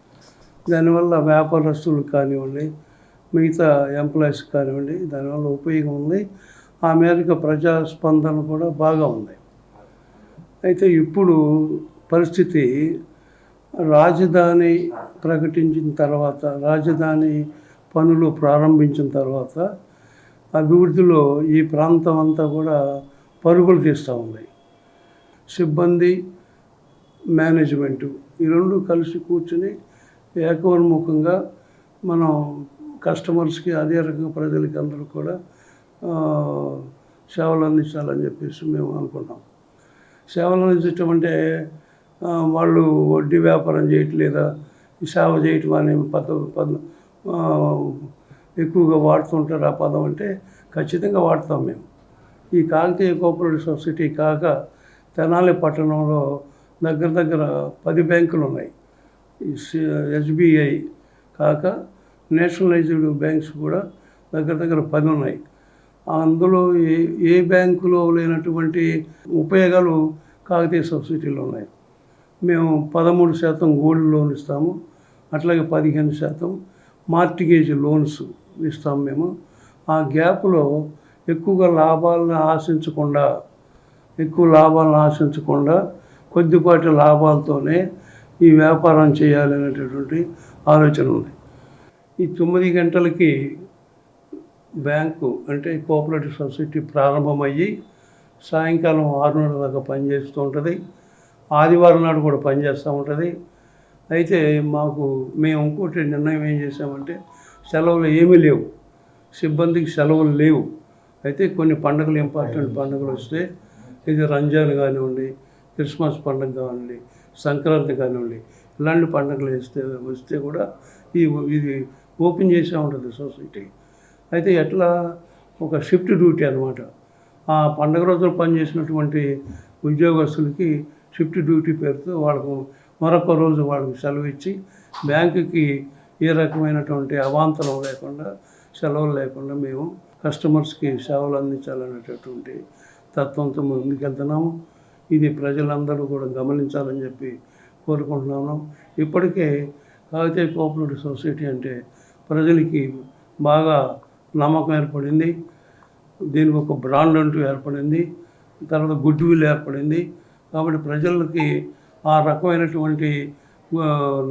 Speaker 10: దానివల్ల వ్యాపారస్తులు కానివ్వండి, మిగతా ఎంప్లాయీస్ కానివ్వండి, దానివల్ల ఉపయోగం ఉంది. ఆ మేరకు ప్రజాస్పందన కూడా బాగా ఉంది. అయితే ఇప్పుడు పరిస్థితి రాజధాని ప్రకటించిన తర్వాత, రాజధాని పనులు ప్రారంభించిన తర్వాత అభివృద్ధిలో ఈ ప్రాంతం అంతా కూడా పరుగులు తీస్తూ ఉంది. సిబ్బంది, మేనేజ్మెంటు ఈ రెండు కలిసి కూర్చుని ఏకోన్ముఖంగా మనం కస్టమర్స్కి, అదే రకంగా ప్రజలకి అందరూ కూడా సేవలు అందించాలని చెప్పేసి మేము అనుకున్నాం. సేవలు అందించడం అంటే వాళ్ళు వడ్డీ వ్యాపారం చేయట్లేదా, సేవ చేయటం అనే పదం ఎక్కువగా వాడుతుంటారు. ఆ పదం అంటే ఖచ్చితంగా వాడతాం మేము. ఈ కాకతీయ కోఆపరేటివ్ సొసైటీ కాక తెనాలి పట్టణంలో దగ్గర 10 బ్యాంకులు ఉన్నాయి. ఈ ఎస్బీఐ కాక నేషనలైజ్డ్ బ్యాంక్స్ కూడా దగ్గర దగ్గర 10 ఉన్నాయి. అందులో ఏ బ్యాంకులో లేనటువంటి ఉపయోగాలు కాకతీయ సొసైటీలో ఉన్నాయి. మేము 13% గోల్డ్ లోన్ ఇస్తాము, అట్లాగే 15% మార్టిగేజ్ లోన్స్ ఇస్తాము. మేము ఆ గ్యాప్లో ఎక్కువ లాభాలను ఆశించకుండా కొద్దిపాటి లాభాలతోనే ఈ వ్యాపారం చేయాలనేటటువంటి ఆలోచన ఉంది. ఈ 9 గంటలకి బ్యాంకు అంటే కోఆపరేటివ్ సొసైటీ ప్రారంభమయ్యి సాయంకాలం 6:30 దాకా పనిచేస్తూ ఉంటుంది. ఆదివారం నాడు కూడా పనిచేస్తూ ఉంటుంది. అయితే మేము ఇంకోటి నిర్ణయం ఏం చేసామంటే సెలవులు ఏమీ లేవు, సిబ్బందికి సెలవులు లేవు. అయితే కొన్ని పండుగలు, ఇంపార్టెంట్ పండుగలు వస్తే, ఇది రంజాన్ కానివ్వండి, క్రిస్మస్ పండుగ కానివ్వండి, సంక్రాంతి కానివ్వండి, ఇలాంటి పండుగలు వస్తే కూడా ఇది ఓపెన్ చేసే ఉంటుంది సొసైటీ. అయితే ఎట్లా ఒక షిఫ్ట్ డ్యూటీ అనమాట. ఆ పండుగ రోజులు పనిచేసినటువంటి ఉద్యోగస్తులకి షిఫ్ట్ డ్యూటీ పేరుతో వాళ్ళకు మరొక రోజు వాళ్ళకి సెలవు ఇచ్చి బ్యాంకుకి ఏ రకమైనటువంటి అవాంతరం లేకుండా, సెలవులు లేకుండా మేము కస్టమర్స్కి సేవలు అందించాలనేటటువంటి తత్వంతో ముందుకెళ్తున్నాము. ఇది ప్రజలందరూ కూడా గమనించాలని చెప్పి కోరుకుంటున్నాను. ఇప్పటికే కాకతీయ కోఆపరేటివ్ సొసైటీ అంటే ప్రజలకి బాగా నమ్మకం ఏర్పడింది. దీనికి ఒక బ్రాండ్ అంటూ ఏర్పడింది, తర్వాత గుడ్ విల్ ఏర్పడింది. కాబట్టి ప్రజలకి ఆ రకమైనటువంటి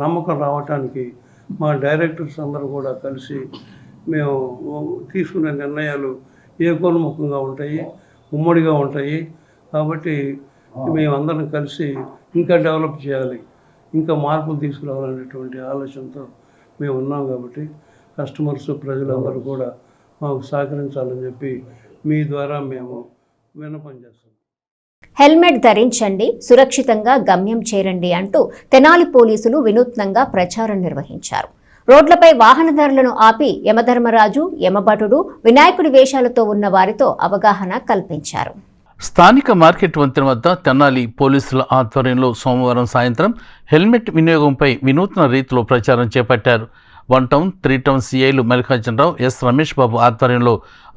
Speaker 10: నమ్మకం రావటానికి మా డైరెక్టర్స్ అందరూ కూడా కలిసి మేము తీసుకునే నిర్ణయాలు ఏకోన్ముఖంగా ఉంటాయి, ఉమ్మడిగా ఉంటాయి. కాబట్టి మేమందరం కలిసి ఇంకా డెవలప్ చేయాలి, ఇంకా మార్పులు తీసుకురావాలనేటువంటి ఆలోచనతో మేము ఉన్నాం. కాబట్టి కస్టమర్స్, ప్రజలందరూ కూడా మాకు సహకరించాలని చెప్పి మీ ద్వారా మేము విన్నపం చేస్తాం.
Speaker 1: హెల్మెట్ ధరించండి, సురక్షితంగా గమ్యం చేరండి అంటూ తెనాలి పోలీసులు వినూత్నంగా ప్రచారం నిర్వహించారు. రోడ్లపై వాహనదారులను ఆపి యమధర్మరాజు, యమభటుడు, వినాయకుడి వేషాలతో ఉన్న వారితో అవగాహన కల్పించారు.
Speaker 2: స్థానిక మార్కెట్ వంతెన వద్ద తెనాలి పోలీసుల ఆధ్వర్యంలో సోమవారం సాయంత్రం హెల్మెట్ వినియోగంపై వినూత్న రీతిలో ప్రచారం చేపట్టారు. 1 టౌన్ 3 టౌన్ సిఐలు మల్లికార్జునరావు, ఎస్ రమేష్ బాబు ఆధ్వర్యంలో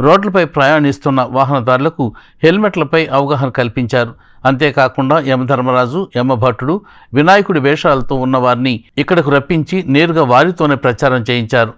Speaker 2: రోడ్లపై ప్రయాణిస్తున్న వాహనదారులకు హెల్మెట్లపై అవగాహన కల్పించారు. అంతేకాకుండా యమధర్మరాజు, యమభట్టుడు, వినాయకుడి వేషాలతో ఉన్నవారిని ఇక్కడకు రప్పించి నేరుగా వారితోనే ప్రచారం చేయించారు.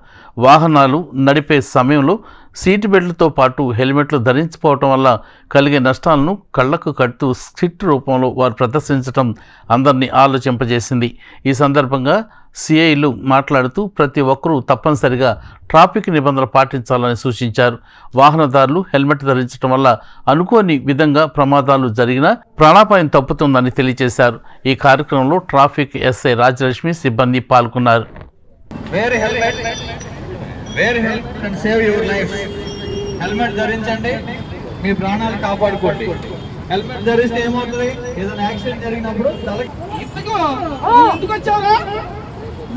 Speaker 2: వాహనాలు నడిపే సమయంలో సీట్ బెల్ట్లతో పాటు హెల్మెట్లు ధరించకపోవటం వల్ల కలిగే నష్టాలను కళ్లకు కడుతూ స్కిట్ రూపంలో వారు ప్రదర్శించడం అందరినీ ఆలోచింపజేసింది. ఈ సందర్భంగా సిఐలు మాట్లాడుతూ ప్రతి ఒక్కరూ తప్పనిసరిగా ట్రాఫిక్ నిబంధనలు పాటించాలని సూచించారు. వాహనదారులు హెల్మెట్ ధరించడం వల్ల అనుకోని విధంగా ప్రమాదాలు జరిగినా ప్రాణాపాయం తప్పుతుందని తెలియజేశారు. ఈ కార్యక్రమంలో ట్రాఫిక్ ఎస్ఐ రాజలక్ష్మి, సిబ్బంది పాల్గొన్నారు.
Speaker 11: హెల్మెట్ ధరించండి, మీ ప్రాణాలు కాపాడుకోండి. హెల్మెట్ ధరిస్తే ఏమవుతుంది, ఏదైనా యాక్సిడెంట్ జరిగినప్పుడు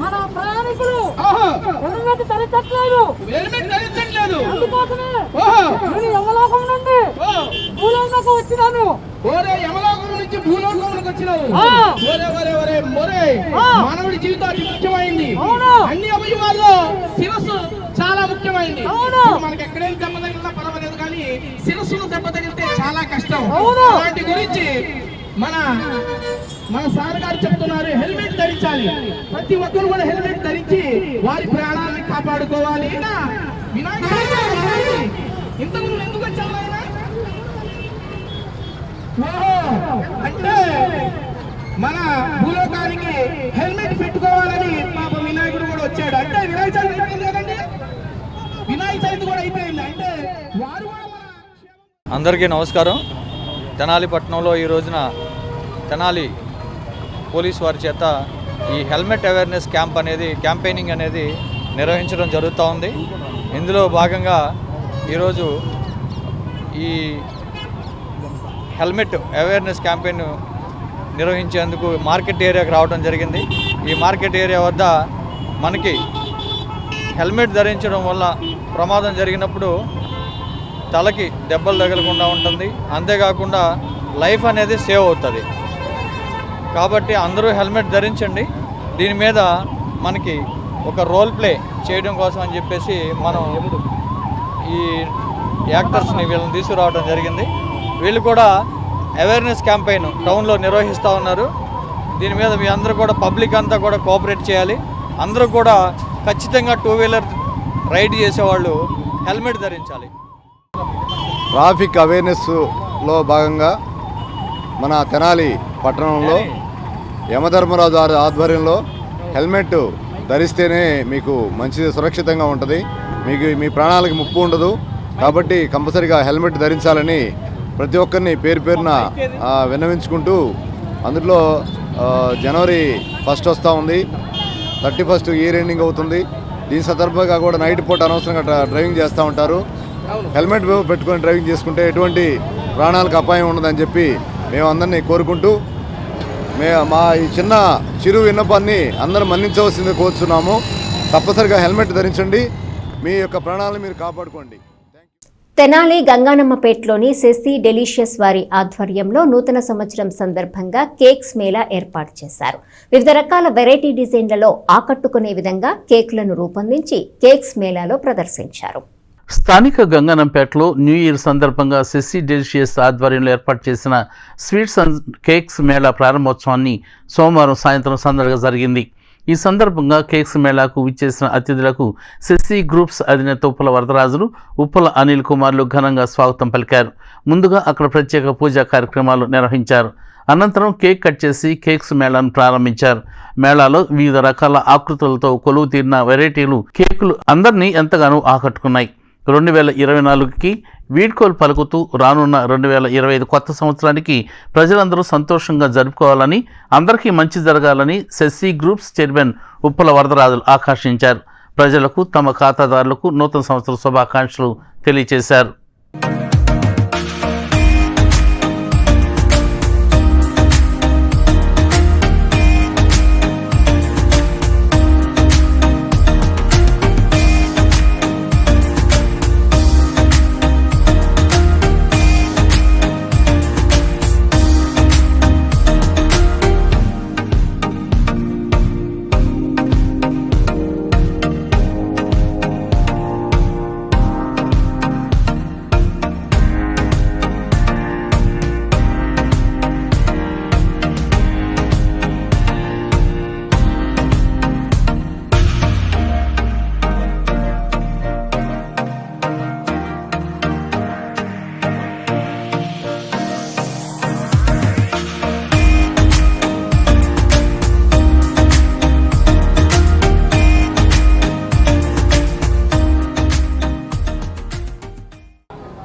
Speaker 12: మన ప్రయాణికులు హెల్మెట్ ధరించట్లేదు, నేను యమలోకం నుండి భూలోకంలోకి వచ్చినాను.
Speaker 11: యమలోకం నుంచి భూలోకంలోకి వచ్చినావు. మానవుడి జీవితానికి ముఖ్యమైంది అన్ని అవయవాల్లో శిరస్సు చాలా ముఖ్యమైంది. మనకి ఎక్కడేం దెబ్బ తగిలినా పర్వాలేదు, కానీ శిరస్సును దెబ్బ తగిలితే చాలా కష్టం. అలాంటి గురించి మన సార్ గారు చెప్తున్నారు, హెల్మెట్ ధరించాలి. ప్రతి ఒక్కరు కూడా హెల్మెట్ ధరించి వారి ప్రాణాలను కాపాడుకోవాలి. ఇంతకుముందు ఎందుకు వచ్చాము ఆయన అంటే మన భూలోకానికి హెల్మెట్ పెట్టుకోవాలని పాప వినాయకుడు కూడా వచ్చాడు. అంటే వినాయక చవితి అయిపోయింది కదండి, వినాయక చవితి కూడా అయిపోయింది. అంటే వారు
Speaker 13: అందరికీ నమస్కారం. తెనాలి పట్టణంలో ఈ రోజున తెనాలి పోలీస్ వారి చేత ఈ హెల్మెట్ అవేర్నెస్ క్యాంపెయినింగ్ అనేది నిర్వహించడం జరుగుతూ ఉంది. ఇందులో భాగంగా ఈరోజు ఈ హెల్మెట్ అవేర్నెస్ క్యాంపెయిన్ నిర్వహించేందుకు మార్కెట్ ఏరియాకి రావడం జరిగింది. ఈ మార్కెట్ ఏరియా వద్ద మనకి హెల్మెట్ ధరించడం వల్ల ప్రమాదం జరిగినప్పుడు తలకి దెబ్బలు తగలకుండా ఉంటుంది, అంతేకాకుండా లైఫ్ అనేది సేవ్ అవుతుంది. కాబట్టి అందరూ హెల్మెట్ ధరించండి. దీని మీద మనకి ఒక రోల్ ప్లే చేయడం కోసం అని చెప్పేసి మనం ఈ యాక్టర్స్ని వీళ్ళని తీసుకురావడం జరిగింది. వీళ్ళు కూడా అవేర్నెస్ క్యాంపెయిన్ టౌన్లో నిర్వహిస్తూ ఉన్నారు. దీని మీద మీ అందరూ కూడా పబ్లిక్ అంతా కూడా కోఆపరేట్ చేయాలి. అందరూ కూడా ఖచ్చితంగా 2 వీలర్ రైడ్ చేసేవాళ్ళు హెల్మెట్ ధరించాలి.
Speaker 6: ట్రాఫిక్ అవేర్నెస్లో భాగంగా మన తెనాలి పట్టణంలో యమధర్మరాజు ఆధ్వర్యంలో హెల్మెట్ ధరిస్తేనే మీకు మంచిది, సురక్షితంగా ఉంటుంది, మీకు మీ ప్రాణాలకు ముప్పు ఉండదు. కాబట్టి కంపల్సరీగా హెల్మెట్ ధరించాలని ప్రతి ఒక్కరిని పేరు పేరున విన్నవించుకుంటూ, అందులో జనవరి 1 వస్తూ ఉంది, 31 ఇయర్ ఎండింగ్ అవుతుంది. దీని సందర్భంగా కూడా నైట్ పూట అనవసరంగా డ్రైవింగ్ చేస్తూ ఉంటారు. హెల్మెట్ పెట్టుకొని డ్రైవింగ్ చేసుకుంటే ఎటువంటి ప్రాణాలకు అపాయం ఉండదని చెప్పి మేము అందరినీ కోరుకుంటూ మా ఈ చిరు విన్నపాన్ని అందరూ మన్నించవలసింది కోరుతున్నాము. తప్పనిసరిగా హెల్మెట్ ధరించండి, మీ యొక్క ప్రాణాలను మీరు కాపాడుకోండి.
Speaker 1: తెనాలి గంగానమ్మపేటలోని సెస్సీ డెలిషియస్ వారి ఆధ్వర్యంలో నూతన సంవత్సరం సందర్భంగా కేక్స్ మేళా ఏర్పాటు చేశారు. వివిధ రకాల వెరైటీ డిజైన్లలో ఆకట్టుకునే విధంగా కేకులను రూపొందించి కేక్స్ మేళాలో ప్రదర్శించారు.
Speaker 2: స్థానిక గంగానంపేటలో న్యూ ఇయర్ సందర్భంగా సెస్సీ డెలిషియస్ ఆధ్వర్యంలో ఏర్పాటు చేసిన స్వీట్స్ అండ్ కేక్స్ మేళా ప్రారంభోత్సవాన్ని సోమవారం సాయంత్రం సందడిగా జరిగింది. ఈ సందర్భంగా కేక్స్ మేళాకు విచ్చేసిన అతిథులకు సెస్సీ గ్రూప్స్ అధినేత ఉప్పల వరదరాజులు, ఉప్పల అనిల్ కుమార్లు ఘనంగా స్వాగతం పలికారు. ముందుగా అక్కడ ప్రత్యేక పూజా కార్యక్రమాలు నిర్వహించారు. అనంతరం కేక్ కట్ చేసి కేక్స్ మేళాను ప్రారంభించారు. మేళాలో వివిధ రకాల ఆకృతులతో కొలువు తీరిన వెరైటీలు కేకులు అందరినీ ఎంతగానో ఆకట్టుకున్నాయి. 2024కి వీడ్కోలు పలుకుతూ రానున్న 2025 కొత్త సంవత్సరానికి ప్రజలందరూ సంతోషంగా జరుపుకోవాలని, అందరికీ మంచి జరగాలని సెస్సీ గ్రూప్స్ చైర్మన్ ఉప్పల వరదరాజులు ఆకాంక్షించారు. ప్రజలకు, తమ ఖాతాదారులకు నూతన సంవత్సర శుభాకాంక్షలు తెలియజేశారు.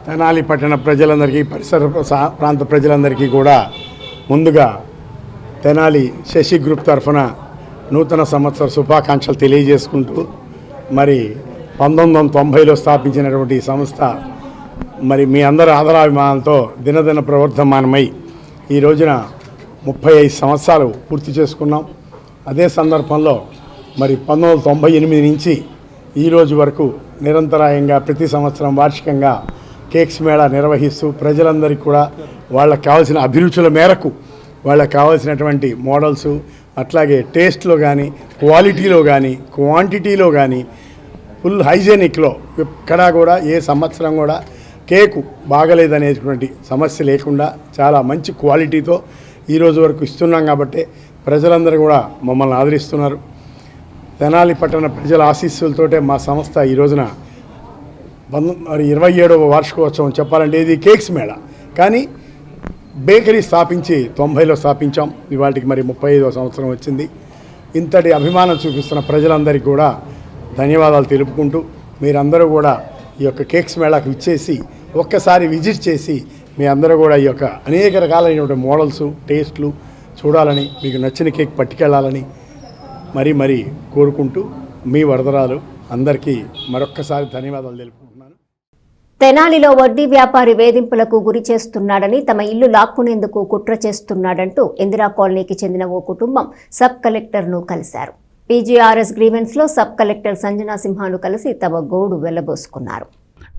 Speaker 14: తెనాలి పట్టణ ప్రజలందరికీ, పరిసర ప్రాంత ప్రజలందరికీ కూడా ముందుగా తెనాలి శశి గ్రూప్ తరఫున నూతన సంవత్సర శుభాకాంక్షలు తెలియజేసుకుంటూ, మరి 1990లో స్థాపించినటువంటి ఈ సంస్థ మరి మీ అందరి ఆదరాభిమానంతో దినదిన ప్రవర్ధమానమై ఈ రోజున 35 సంవత్సరాలు పూర్తి చేసుకున్నాం. అదే సందర్భంలో మరి 1998 నుంచి ఈ రోజు వరకు నిరంతరాయంగా ప్రతి సంవత్సరం వార్షికంగా కేక్స్ మేళా నిర్వహిస్తూ ప్రజలందరికీ కూడా వాళ్ళకి కావాల్సిన అభిరుచుల మేరకు వాళ్ళకి కావాల్సినటువంటి మోడల్స్, అట్లాగే టేస్ట్లో కానీ, క్వాలిటీలో కానీ, క్వాంటిటీలో కానీ ఫుల్ హైజెనిక్లో ఎక్కడా కూడా ఏ సంవత్సరం కూడా కేకు బాగలేదనేటువంటి సమస్య లేకుండా చాలా మంచి క్వాలిటీతో ఈరోజు వరకు ఇస్తున్నాం. కాబట్టి ప్రజలందరూ కూడా మమ్మల్ని ఆదరిస్తున్నారు. తెనాలి పట్టణ ప్రజల ఆశీస్సులతోటే మా సంస్థ ఈ రోజున 27వ వార్షికోత్సవం చెప్పాలంటే ఇది కేక్స్ మేళా, కానీ బేకరీ స్థాపించి 90లో స్థాపించాం. ఇవాటికి మరి 35వ సంవత్సరం వచ్చింది. ఇంతటి అభిమానం చూపిస్తున్న ప్రజలందరికీ కూడా ధన్యవాదాలు తెలుపుకుంటూ, మీరందరూ కూడా ఈ యొక్క కేక్స్ మేళాకు ఇచ్చేసి ఒక్కసారి విజిట్ చేసి మీ అందరూ కూడా ఈ యొక్క అనేక రకాలైనటువంటి మోడల్స్, టేస్ట్లు చూడాలని, మీకు నచ్చిన కేక్ పట్టుకెళ్ళాలని మరీ కోరుకుంటూ మీ వరదరాలు అందరికీ మరొక్కసారి ధన్యవాదాలు తెలుపుకుంటున్నాను.
Speaker 1: తెనాలిలో వడ్డీ వ్యాపారి వేధింపులకు గురి చేస్తున్నాడని, తమ ఇల్లు లాక్కునేందుకు కుట్ర చేస్తున్నాడంటూ ఇందిరా కాలనీకి చెందిన ఓ కుటుంబం సబ్ కలెక్టర్ను కలిశారు. పీజీఆర్ఎస్ గ్రీవెన్స్లో సబ్ కలెక్టర్ సంజనా సింహాను కలిసి తమ గోడు వెళ్లబోసుకున్నారు.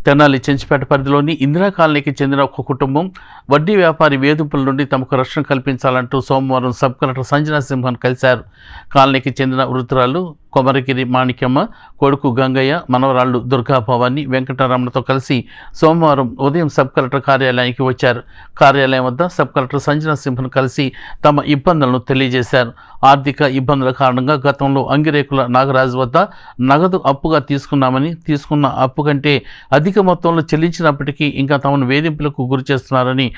Speaker 2: తెనాలి చెంచుపేట పరిధిలోని ఇందిరా కాలనీకి చెందిన ఒక కుటుంబం వడ్డీ వ్యాపారి వేధింపుల నుండి తమకు రక్షణ కల్పించాలంటూ సోమవారం సబ్ కలెక్టర్ సంజనా సింహన్ కలిశారు. కాలనీకి చెందిన వృద్ధురాలు కొమరగిరి మాణిక్యమ్మ, కొడుకు గంగయ్య, మనవరాళ్లు దుర్గా భవాని, వెంకటరమణతో కలిసి సోమవారం ఉదయం సబ్ కలెక్టర్ కార్యాలయానికి వచ్చారు. కార్యాలయం వద్ద సబ్ కలెక్టర్ సంజన సింహను కలిసి తమ ఇబ్బందులను తెలియజేశారు. ఆర్థిక ఇబ్బందుల కారణంగా గతంలో అంగిరేకుల నాగరాజు వద్ద నగదు అప్పుగా తీసుకున్నామని, తీసుకున్న అప్పు కంటే అధిక మొత్తంలో చెల్లించినప్పటికీ ఇంకా తమను వేధింపులకు గురి చేస్తున్నారని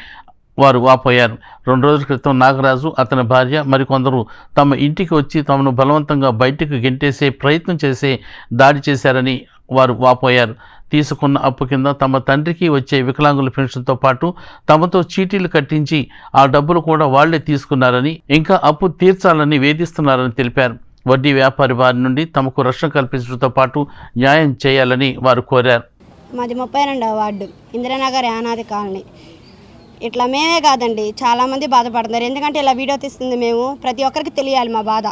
Speaker 2: వారు వాపోయారు. 2 రోజుల క్రితం నాగరాజు, అతని భార్య మరికొందరు తమ ఇంటికి వచ్చి తమను బలవంతంగా బయటకు గెంటేసే ప్రయత్నం చేసే దాడి చేశారని వారు వాపోయారు. తీసుకున్న అప్పు కింద తమ తండ్రికి వచ్చే వికలాంగుల పెన్షన్తో పాటు తమతో చీటీలు కట్టించి ఆ డబ్బులు కూడా వాళ్లే తీసుకున్నారని, ఇంకా అప్పు తీర్చాలని వేధిస్తున్నారని తెలిపారు. వడ్డీ వ్యాపారి వారి నుండి తమకు రక్షణ కల్పించడంతో పాటు న్యాయం చేయాలని వారు కోరారు.
Speaker 15: మాది 32వ వార్డు ఇందిరానగర్ యానాది కాలనీ. ఇట్లా మేమే కాదండి, చాలామంది బాధపడుతున్నారు. ఎందుకంటే ఇలా వీడియో తీస్తుంది మేము, ప్రతి ఒక్కరికి తెలియాలి మా బాధ.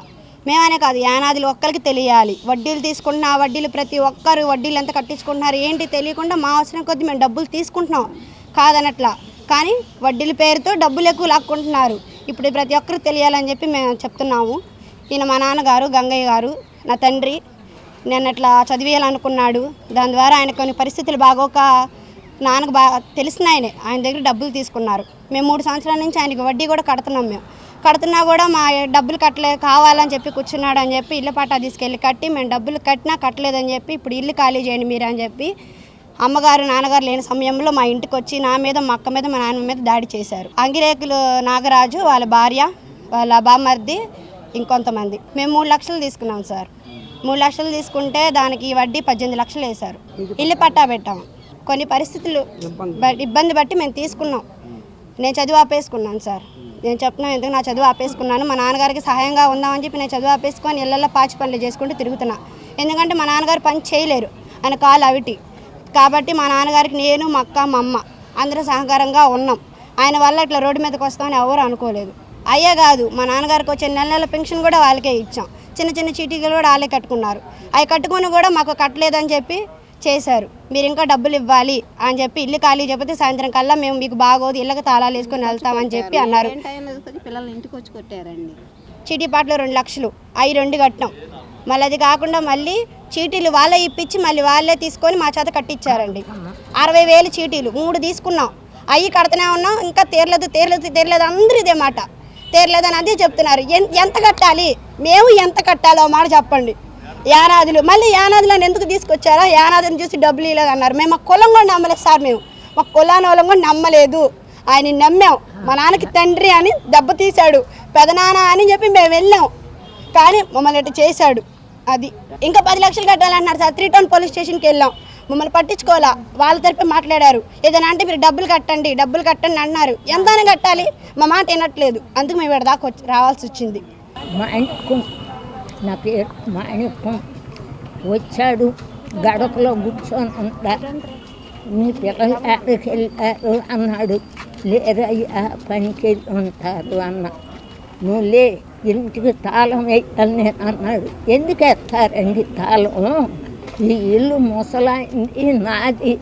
Speaker 15: మేమనే కాదు, యానాదిలు ఒక్కరికి తెలియాలి. వడ్డీలు తీసుకుంటున్నా, వడ్డీలు ప్రతి ఒక్కరు వడ్డీలు ఎంత కట్టించుకుంటున్నారు ఏంటి తెలియకుండా మా అవసరం కొద్దీ మేము డబ్బులు తీసుకుంటున్నాం కాదనట్లా, కానీ వడ్డీల పేరుతో డబ్బులు ఎక్కువ లాక్కుంటున్నారు. ఇప్పుడు ప్రతి ఒక్కరికి తెలియాలని చెప్పి మేము చెప్తున్నాము. ఈయన మా నాన్నగారు గంగయ్య గారు, నా తండ్రి. నేను అట్లా చదివేయాలనుకున్నాడు. దాని ద్వారా ఆయన కొన్ని పరిస్థితులు బాగోక నాన్నకు తెలిసిన ఆయన దగ్గర డబ్బులు తీసుకున్నారు. మేము 3 సంవత్సరాల నుంచి ఆయనకి వడ్డీ కూడా కడుతున్నాం. మేము కడుతున్నా కూడా మా డబ్బులు కావాలని చెప్పి కూర్చున్నాడు అని చెప్పి ఇళ్ళ పట్టా తీసుకెళ్ళి కట్టి, మేము డబ్బులు కట్టినా కట్టలేదని చెప్పి ఇప్పుడు ఇల్లు ఖాళీ చేయండి మీరు అని చెప్పి అమ్మగారు నాన్నగారు లేని సమయంలో మా ఇంటికి వచ్చి నా మీద, మా అక్క మీద, మా నాన్న మీద దాడి చేశారు. అంగిరేకులు నాగరాజు, వాళ్ళ భార్య, వాళ్ళ బామ్మర్ది, ఇంకొంతమంది. మేము 3 లక్షలు తీసుకున్నాం సార్. 3 లక్షలు తీసుకుంటే దానికి వడ్డీ 18 లక్షలు వేశారు. ఇల్లు పట్టా పెట్టాము. కొన్ని పరిస్థితులు ఇబ్బంది బట్టి మేము తీసుకున్నాం. నేను చదువు ఆపేసుకున్నాను సార్. నేను చెప్తున్నాను ఎందుకు నా చదువు ఆపేసుకున్నాను, మా నాన్నగారికి సహాయంగా ఉందామని చెప్పి నేను చదువు ఆపేసుకొని ఇళ్ళల్లో పాచి పనులు చేసుకుంటూ తిరుగుతున్నా. ఎందుకంటే మా నాన్నగారు పని చేయలేరు, ఆయన కాలు అవిటి. కాబట్టి మా నాన్నగారికి నేను, మా అక్క, మా అమ్మ అందరూ సహకారంగా ఉన్నాం. ఆయన వల్ల ఇట్లా రోడ్డు మీదకి వస్తామని ఎవరు అనుకోలేదు. అయ్యే కాదు, మా నాన్నగారికి వచ్చే నెల పెన్షన్ కూడా వాళ్ళకే ఇచ్చాం. చిన్న చిన్న చీటీలు కూడా వాళ్ళే కట్టుకున్నారు. అవి కట్టుకొని కూడా మాకు కట్టలేదని చెప్పి చేశారు. మీరు ఇంకా డబ్బులు ఇవ్వాలి అని చెప్పి ఇల్లు ఖాళీ చెప్పితే సాయంత్రం కల్లా మేము మీకు బాగోదు, ఇళ్ళకి తాళాలు వేసుకొని వెళ్తామని చెప్పి అన్నారు.
Speaker 16: పిల్లలు ఇంటికి వచ్చి కొట్టారండి.
Speaker 15: చీటీ పాటలు 2 లక్షలు అవి 2 కట్టాం. మళ్ళీ అది కాకుండా మళ్ళీ చీటీలు వాళ్ళే ఇప్పించి మళ్ళీ వాళ్ళే తీసుకొని మా చేత కట్టించారండి. 60,000 చీటీలు 3 తీసుకున్నాం. అవి కడుతూనే ఉన్నాం. ఇంకా తీరలేదు అందరూ ఇదే మాట, తీరలేదని అదే చెప్తున్నారు. ఎంత కట్టాలి, మేము ఎంత కట్టాలో మాట చెప్పండి. యానాదులు మళ్ళీ యానాదులను ఎందుకు తీసుకొచ్చారా, యానాదులను చూసి డబ్బులు ఇవ్వలేదు అన్నారు. మేము మా కులం కూడా నమ్మలేదు సార్. మేము మా కులాన్ని వాళ్ళం కూడా నమ్మలేదు. ఆయన నమ్మాం. మా నాన్నకి తండ్రి అని దెబ్బ తీశాడు, పెదనాన్న అని చెప్పి మేము వెళ్ళాం. కానీ మమ్మల్ని ఇట్లా చేశాడు. అది ఇంకా 10 లక్షలు కట్టాలన్నారు సార్. 3 టౌన్ పోలీస్ స్టేషన్కి వెళ్ళాం. మమ్మల్ని పట్టించుకోవాలా, వాళ్ళ తరపు మాట్లాడారు. ఏదైనా అంటే మీరు డబ్బులు కట్టండి అన్నారు. ఎంతైనా కట్టాలి, మా మాట వినట్లేదు. అందుకు మేము ఇక్కడ దాకా రావాల్సి వచ్చింది.
Speaker 16: నా పేరు మాణిక్యం. వచ్చాడు, గడపలో కూర్చొని ఉంటారు. మీ పిల్లలు ఎక్కడికి వెళ్ళారు అన్నాడు. లేరయ్యా పనికి వెళ్ళి ఉంటారు అన్న. నువ్వు లే, ఇంటికి తాళం వేయాలి నేను అన్నాడు. ఎందుకు వేస్తారండి తాళం, ఈ ఇల్లు ముసలాయింది నాది,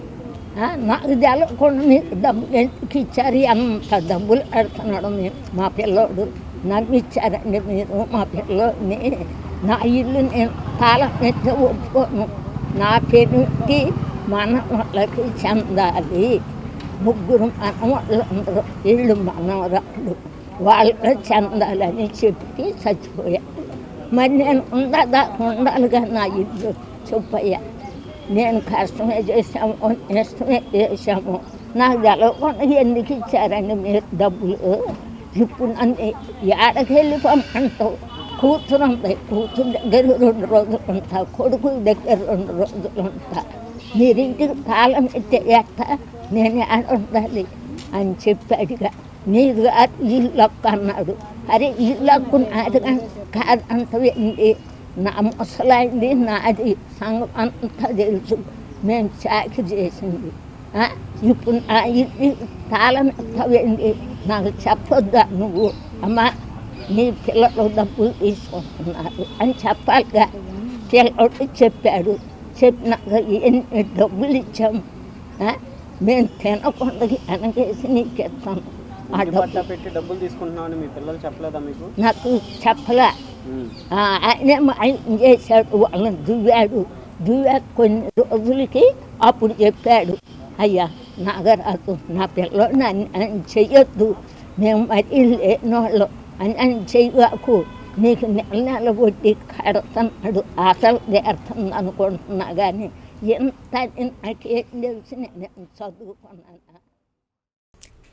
Speaker 16: నాకు తెలవకుండా మీకు డబ్బులు ఎందుకు ఇచ్చారు, అంత డబ్బులు కడుతున్నాడు. మేము మా పిల్లోడు నమ్మిచ్చారండి మీరు మా పిల్లోడిని. నా ఇల్లు నేను తాళం ఎత్తే ఒప్పుకోను. నా పెరుగుకి మనవాళ్ళకి చెందాలి. 3 మనవాళ్ళందరూ ఇళ్ళు మనవరాళ్ళు వాళ్ళకి చెందాలని చెప్పి చచ్చిపోయాను. మరి నేను ఉండాలిగా నా ఇల్లు చెప్పయ్యా. నేను కష్టమే చేశాము, ఇష్టమే చేశాము. నాకు తెలవకుండా ఎందుకు ఇచ్చారండి మీరు డబ్బులు. ఇప్పుడు నన్ను ఏడకి వెళ్ళి పంపంటావు. కూతురు ఉంది, కూతురు దగ్గర 2 రోజులు ఉంటా, కొడుకు దగ్గర 2 రోజులు ఉంటా. మీరు ఇంటికి తాళం ఎట్టేట నేను ఏడ ఉండాలి అని చెప్పి అడిగా. నీది ఇల్లొక్క అన్నాడు. అరే ఇల్లొక్కు నాది కాదంటవేంటి, నా ముసలాయింది నాది, సంఘం అంతా తెలుసు, మేము చాకి చేసింది. ఇప్పుడు నా ఇల్లు తాళం ఎత్తవేంటి, నాకు చెప్పొద్దా నువ్వు. అమ్మా నీ పిల్లలు డబ్బులు తీసుకుంటున్నారు అని చెప్పాలిగా. పిల్లడు చెప్పాడు. చెప్పినాక ఎన్ని డబ్బులు ఇచ్చాము, మేము తినకుండా వెనకేసి నీకు ఇస్తాను.
Speaker 17: పెట్టి డబ్బులు తీసుకుంటున్నామని మీ పిల్లలు చెప్పలేదా మీకు?
Speaker 16: నాకు చెప్పలే. ఆయన మాయం చేశాడు, వాళ్ళని దువ్వాక కొన్ని రోజులకి అప్పుడు చెప్పాడు, అయ్యా నాగరాజు నా పిల్లని అని చెయ్యొద్దు, మేము మరీ లేనోళ్ళం అని చెయ్యకు, నీకు నెల వడ్డీ కడుతున్నాడు, అసలు తీరుతుంది అనుకుంటున్నా కానీ ఎంత నాకేం తెలిసి నేను చదువుకున్నాను.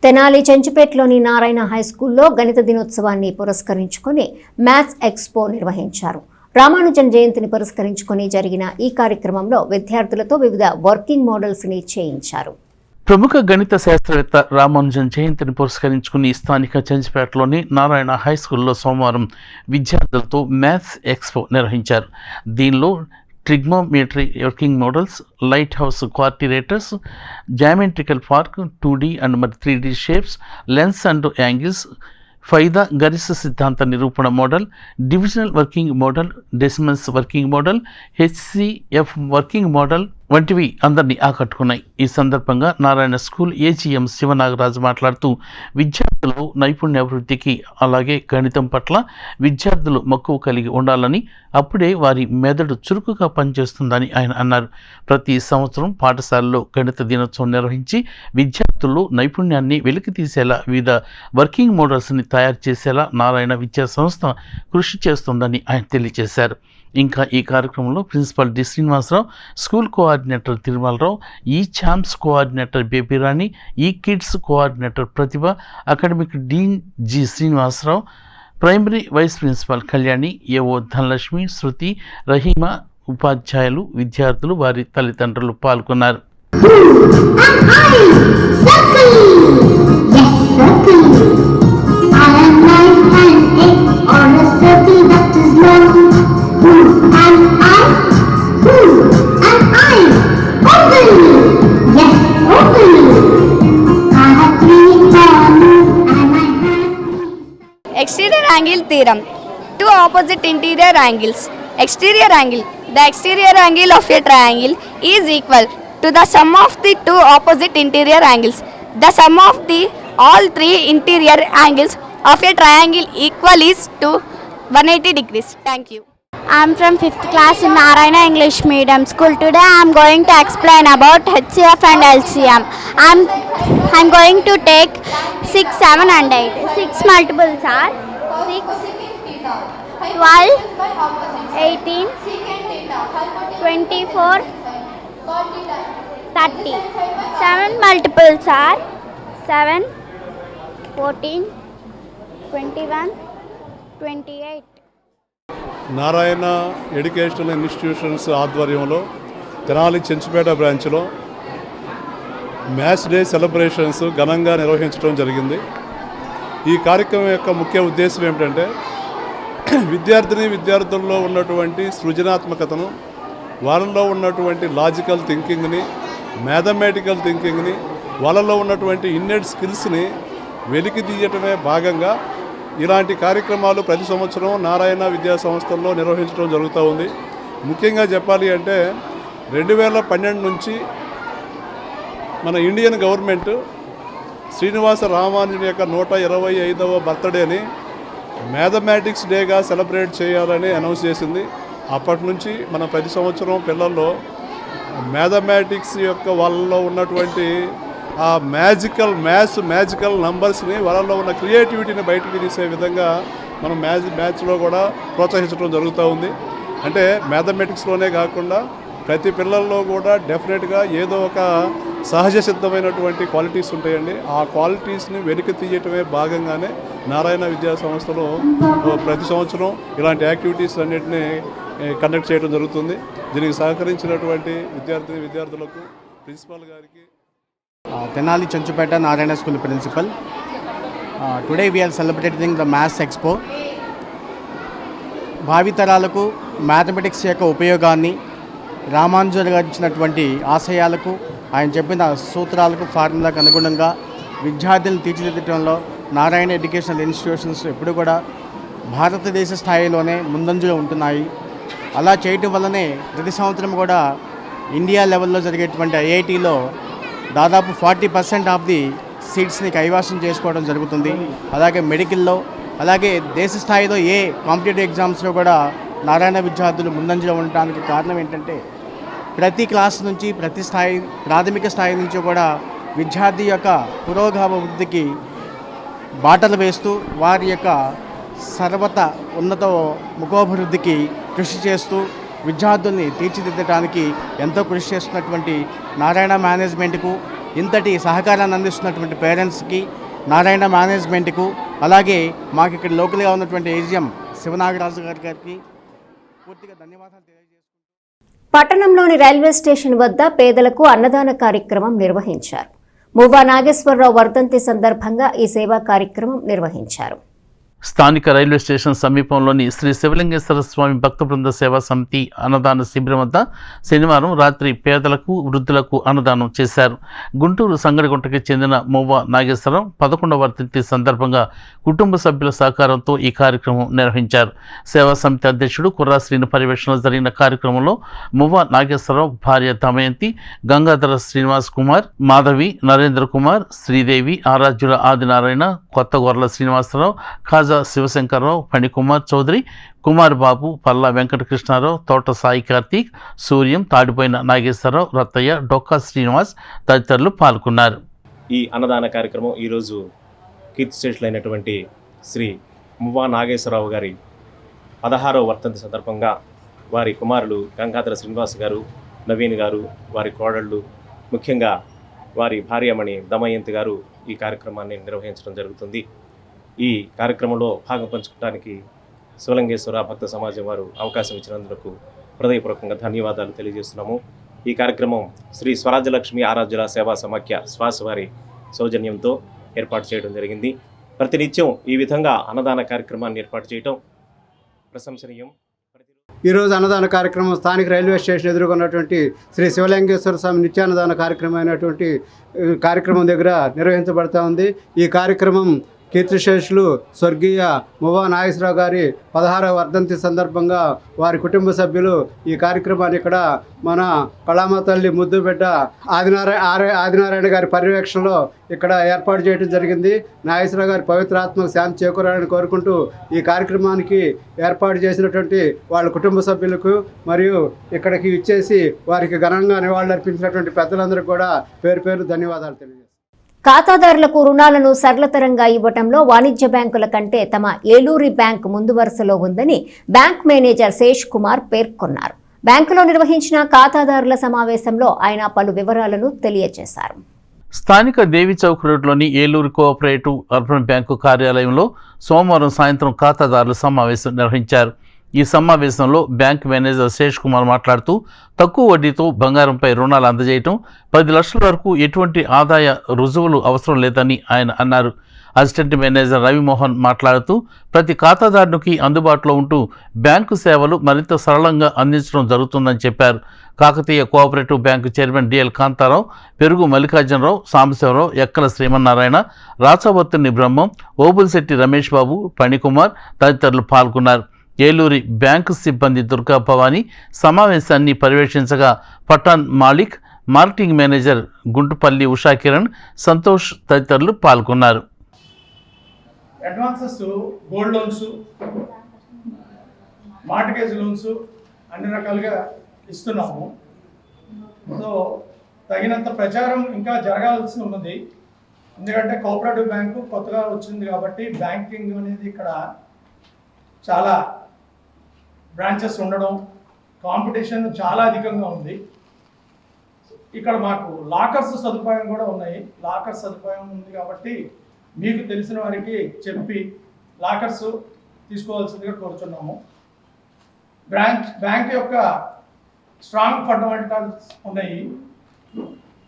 Speaker 1: తెనాలి చెంచుపేటలోని నారాయణ హైస్కూల్లో గణిత దినోత్సవాన్ని పురస్కరించుకొని మ్యాథ్స్ ఎక్స్పో నిర్వహించారు. రామానుజన్ జయంతిని పురస్కరించుకొని జరిగిన ఈ కార్యక్రమంలో విద్యార్థులతో వివిధ వర్కింగ్ మోడల్స్ ని చేయించారు.
Speaker 2: ప్రముఖ గణిత శాస్త్రవేత్త రామానుజన్ జయంతిని పురస్కరించుకుని స్థానిక చెంచుపేటలోని నారాయణ హైస్కూల్లో సోమవారం విద్యార్థులతో మ్యాథ్స్ ఎక్స్పో నిర్వహించారు. దీనిలో trigonometry working models, lighthouse క్వార్టిరేటర్స్, geometrical park, 2D and 3D shapes, lens and angles, ఫైదా గరిష్ట సిద్ధాంత నిరూపణ model, divisional working model, decimals working model, HCF working model వంటివి అందరినీ ఆకట్టుకున్నాయి. ఈ సందర్భంగా నారాయణ స్కూల్ ఏజీఎం శివనాగరాజు మాట్లాడుతూ విద్యార్థులు నైపుణ్యాభివృద్ధికి అలాగే గణితం పట్ల విద్యార్థులు మక్కువ కలిగి ఉండాలని, అప్పుడే వారి మెదడు చురుకుగా పనిచేస్తుందని ఆయన అన్నారు. ప్రతి సంవత్సరం పాఠశాలలో గణిత దినోత్సవం నిర్వహించి విద్యార్థులు నైపుణ్యాన్ని వెలికి తీసేలా వివిధ వర్కింగ్ మోడల్స్ని తయారు చేసేలా నారాయణ విద్యా సంస్థ కృషి చేస్తుందని ఆయన తెలియజేశారు. ఇంకా ఈ కార్యక్రమంలో principal D Srinivasarao, school coordinator Tirumalarao, E champs coordinator Babyrani, E kids coordinator Pratibha, academic dean G Srinivasarao, primary vice principal Kalyani, AO Dhanalakshmi, Shruti, Rahima, ఉపాధ్యాయులు, విద్యార్థులు, వారి తల్లిదండ్రులు పాల్గొన్నారు.
Speaker 15: Exterior angle theorem. Two opposite interior angles. Exterior angle. The exterior angle of a triangle is equal to the sum of the two opposite interior angles. The sum of the all three interior angles of a triangle equal is to 180 degrees. Thank you. I am from 5th class in Narayana English Medium School. Today I am going to explain about HCF and LCM. I am going to take 6, 7 and 8. 6 multiples are 6, 12, 18, 24, 30. 7 multiples are 7, 14, 21, 28.
Speaker 17: Narayana educational institutions ఆధ్వర్యంలో తెనాలి చెంచుపేట బ్రాంచ్లో maths day celebrations ఘనంగా నిర్వహించడం జరిగింది. ఈ కార్యక్రమం యొక్క ముఖ్య ఉద్దేశం ఏమిటంటే విద్యార్థుల్లో ఉన్నటువంటి సృజనాత్మకతను, వాళ్ళలో ఉన్నటువంటి లాజికల్ థింకింగ్ని, మ్యాథమెటికల్ థింకింగ్ని, వాళ్ళలో ఉన్నటువంటి ఇన్నెడ్ స్కిల్స్ని వెలికి తీయటమే భాగంగా ఇలాంటి కార్యక్రమాలు ప్రతి సంవత్సరం నారాయణ విద్యా సంస్థల్లో నిర్వహించడం జరుగుతూ ఉంది. ముఖ్యంగా చెప్పాలి అంటే 2012 నుంచి మన ఇండియన్ గవర్నమెంట్ శ్రీనివాస రామానుజన్ యొక్క 125వ బర్త్డేని మ్యాథమెటిక్స్ డేగా సెలబ్రేట్ చేయాలని అనౌన్స్ చేసింది. అప్పటి నుంచి మనం ప్రతి సంవత్సరం పిల్లల్లో మ్యాథమెటిక్స్ యొక్క వాళ్ళలో ఉన్నటువంటి ఆ మ్యాజికల్ నంబర్స్ని, వాళ్ళలో ఉన్న క్రియేటివిటీని బయటకు తీసే విధంగా మనం మ్యాథ్స్లో కూడా ప్రోత్సహించడం జరుగుతూ ఉంది. అంటే మ్యాథమెటిక్స్లోనే కాకుండా ప్రతి పిల్లల్లో కూడా డెఫినెట్గా ఏదో ఒక సహజ సిద్ధమైనటువంటి క్వాలిటీస్ ఉంటాయండి. ఆ క్వాలిటీస్ని వెలికి తీయటమే భాగంగానే నారాయణ విద్యా సంస్థలో ప్రతి సంవత్సరం ఇలాంటి యాక్టివిటీస్ అన్నింటినీ కండక్ట్ చేయడం జరుగుతుంది. దీనికి సహకరించినటువంటి విద్యార్థులకు, ప్రిన్సిపాల్ గారికి,
Speaker 18: Tenali Chanchupeta Narayana School Principal. Today we are celebrating the Maths Expo. భావితరాలకు మ్యాథమెటిక్స్ యొక్క ఉపయోగాన్ని, రామానుజన్ గారు ఇచ్చినటువంటి ఆశయాలకు, ఆయన చెప్పిన సూత్రాలకు, ఫార్ములాకు అనుగుణంగా విద్యార్థులను తీర్చిదిద్దడంలో నారాయణ ఎడ్యుకేషనల్ ఇన్స్టిట్యూషన్స్ ఎప్పుడు కూడా భారతదేశ స్థాయిలోనే ముందంజలో ఉంటున్నాయి. అలా చేయటం వల్లనే ప్రతి సంవత్సరం కూడా ఇండియా లెవెల్లో జరిగేటువంటి ఐఐటీలో దాదాపు 40% ఆఫ్ ది సీట్స్ని కైవసం చేసుకోవడం జరుగుతుంది. అలాగే మెడికల్లో, అలాగే దేశ స్థాయిలో ఏ కాంపిటేటివ్ ఎగ్జామ్స్లో కూడా నారాయణ విద్యార్థులు ముందంజలో ఉండడానికి కారణం ఏంటంటే ప్రతి క్లాస్ నుంచి ప్రతి స్థాయి ప్రాథమిక స్థాయి నుంచి కూడా విద్యార్థి యొక్క పురోగమవృద్ధికి బాటలు వేస్తూ వారి యొక్క సర్వత ఉన్నత ముఖాభివృద్ధికి కృషి చేస్తూ విద్యార్థుల్ని తీర్చిదిద్దడానికి ఎంతో కృషి చేస్తున్నటువంటి నారాయణ మేనేజ్మెంట్కు, ఇంతటి సహకారాన్ని అందిస్తున్నటువంటి పేరెంట్స్కి, నారాయణ మేనేజ్మెంట్కు, అలాగే మాకు ఇక్కడ లోకల్గా ఉన్నటువంటి ఏజిఎం శివనాగరాజు గారికి పూర్తిగా ధన్యవాదాలు తెలియజేస్తున్నాను.
Speaker 1: పట్టణంలోని రైల్వే స్టేషన్ వద్ద పేదలకు అన్నదాన కార్యక్రమం నిర్వహించారు. మువ్వా నాగేశ్వరరావు వర్ధంతి సందర్భంగా ఈ సేవా కార్యక్రమం నిర్వహించారు.
Speaker 2: స్థానిక రైల్వే స్టేషన్ సమీపంలోని శ్రీ శివలింగేశ్వర స్వామి భక్త బృంద సేవా సమితి అన్నదాన శిబిరం వద్ద శనివారం రాత్రి పేదలకు, వృద్ధులకు అన్నదానం చేశారు. గుంటూరు సంగడిగుంటకి చెందిన మువ్వ నాగేశ్వరరావు 11వ వర్ధంతి సందర్భంగా కుటుంబ సభ్యుల సహకారంతో ఈ కార్యక్రమం నిర్వహించారు. సేవా సమితి అధ్యక్షుడు కుర్రా శ్రీను పర్యవేక్షణలో జరిగిన కార్యక్రమంలో మువ్వ నాగేశ్వరరావు భార్య దమయంతి, గంగాధర శ్రీనివాస్ కుమార్, మాధవి, నరేంద్ర కుమార్, శ్రీదేవి, ఆరాధ్యుల ఆదినారాయణ, కొత్తగొర్ల శ్రీనివాసరావు, ఖాజా శివశంకర్రావు, ఫణికుమార్ చౌదరి, కుమార్ బాబు, పల్లా వెంకటకృష్ణారావు, తోట సాయి కార్తీక్, సూర్యం, తాడిపోయిన నాగేశ్వరరావు, రత్తయ్య, డొక్కా శ్రీనివాస్ తదితరులు పాల్గొన్నారు.
Speaker 19: ఈ అన్నదాన కార్యక్రమం ఈరోజు కీర్తిశేషులు అయినటువంటి శ్రీ మువ్వా నాగేశ్వరరావు గారి 16వ వర్ధంతి సందర్భంగా వారి కుమారులు గంగాధర శ్రీనివాస్ గారు, నవీన్ గారు, వారి కోడళ్ళు, ముఖ్యంగా వారి భార్యమణి దమయంతి గారు ఈ కార్యక్రమాన్ని నిర్వహించడం జరుగుతుంది. ఈ కార్యక్రమంలో భాగం పంచుకోవడానికి శివలింగేశ్వర భక్త సమాజం వారు అవకాశం ఇచ్చినందుకు హృదయపూర్వకంగా ధన్యవాదాలు తెలియజేస్తున్నాము. ఈ కార్యక్రమం శ్రీ స్వరాజ్యలక్ష్మి ఆరాధ్యుల సేవా సమాఖ్య శ్వాస వారి సౌజన్యంతో ఏర్పాటు చేయడం జరిగింది. ప్రతినిత్యం ఈ విధంగా అన్నదాన కార్యక్రమాన్ని ఏర్పాటు చేయడం ప్రశంసనీయం.
Speaker 20: ఈరోజు అన్నదాన కార్యక్రమం స్థానిక రైల్వే స్టేషన్ ఎదుర్కొన్నటువంటి శ్రీ శివలింగేశ్వర స్వామి నిత్యాన్నదాన కార్యక్రమం అయినటువంటి కార్యక్రమం దగ్గర నిర్వహించబడతా ఉంది. ఈ కార్యక్రమం కీర్తిశేషులు స్వర్గీయ మువ్వా నాగేశ్వరరావు గారి 16వ వర్ధంతి సందర్భంగా వారి కుటుంబ సభ్యులు ఈ కార్యక్రమాన్ని ఇక్కడ మన కళామ తల్లి ముద్దుబిడ్డ ఆదినారాయణ గారి పర్యవేక్షణలో ఇక్కడ ఏర్పాటు చేయడం జరిగింది. నాగేశ్వరరావు గారి పవిత్రాత్మకు శాంతి చేకూరాలని కోరుకుంటూ ఈ కార్యక్రమానికి ఏర్పాటు చేసినటువంటి వాళ్ళ కుటుంబ సభ్యులకు మరియు ఇక్కడికి ఇచ్చేసి వారికి ఘనంగా నివాళులర్పించినటువంటి పెద్దలందరికీ కూడా పేరు పేరు ధన్యవాదాలు తెలియజేస్తాను.
Speaker 1: ఖాతాదారులకు రుణాలను సరళతరంగా ఇవ్వటంలో వాణిజ్య బ్యాంకుల కంటే తమ ఏలూరి బ్యాంక్ ముందు వరుసలో ఉందని బ్యాంక్ మేనేజర్ శేష్ కుమార్ పేర్కొన్నారు. బ్యాంకులో నిర్వహించిన ఖాతాదారుల సమావేశంలో ఆయన పలు వివరాలను తెలియజేశారు.
Speaker 2: స్థానిక దేవి చౌక్ రోడ్లోని ఏలూరు కోఆపరేటివ్ అర్బన్ బ్యాంకు కార్యాలయంలో సోమవారం సాయంత్రం ఖాతాదారుల సమావేశం నిర్వహించారు. ఈ సమావేశంలో బ్యాంక్ మేనేజర్ శేష్ కుమార్ మాట్లాడుతూ తక్కువ వడ్డీతో బంగారంపై రుణాలు అందజేయటం, 10 లక్షల వరకు ఎటువంటి ఆదాయ రుజువులు అవసరం లేదని ఆయన అన్నారు. అసిస్టెంట్ మేనేజర్ రవిమోహన్ మాట్లాడుతూ ప్రతి ఖాతాదారునికి అందుబాటులో ఉంటూ బ్యాంకు సేవలు మరింత సరళంగా అందించడం జరుగుతుందని చెప్పారు. Kakatiya cooperative bank chairman DL Kantharao, పెరుగు మల్లికార్జునరావు, సాంబశివరావు, ఎక్కల శ్రీమన్నారాయణ, రాచవత్తుని బ్రహ్మం, ఓబుల్శెట్టి రమేష్ బాబు, ఫణికుమార్ తదితరులు పాల్గొన్నారు. ఏలూరి బ్యాంకు సిబ్బంది దుర్గా భవానీ సమావేశాన్ని పర్యవేక్షించగా పఠాన్ మాలిక్, మార్కెటింగ్ మేనేజర్ గుంటుపల్లి ఉషాకిరణ్, సంతోష్ తదితరులు పాల్గొన్నారు.
Speaker 8: Advances, gold loans, mortgage loans అన్ని రకాలుగా ఇస్తున్నాము. సో తగినంత ప్రచారం ఇంకా జరగాల్సి ఉన్నది. ఎందుకంటే కోఆపరేటివ్ బ్యాంకు కొత్తగా వచ్చింది కాబట్టి బ్యాంకింగ్ అనేది ఇక్కడ చాలా బ్రాంచెస్ ఉండడం, కాంపిటీషన్ చాలా అధికంగా ఉంది. ఇక్కడ మాకు లాకర్స్ సదుపాయం కూడా ఉన్నాయి. లాకర్స్ సదుపాయం ఉంది కాబట్టి మీకు తెలిసిన వారికి చెప్పి లాకర్స్ తీసుకోవాల్సిందిగా కోరుచున్నాము. బ్యాంక్ యొక్క స్ట్రాంగ్ ఫండమెంటల్స్ ఉన్నాయి.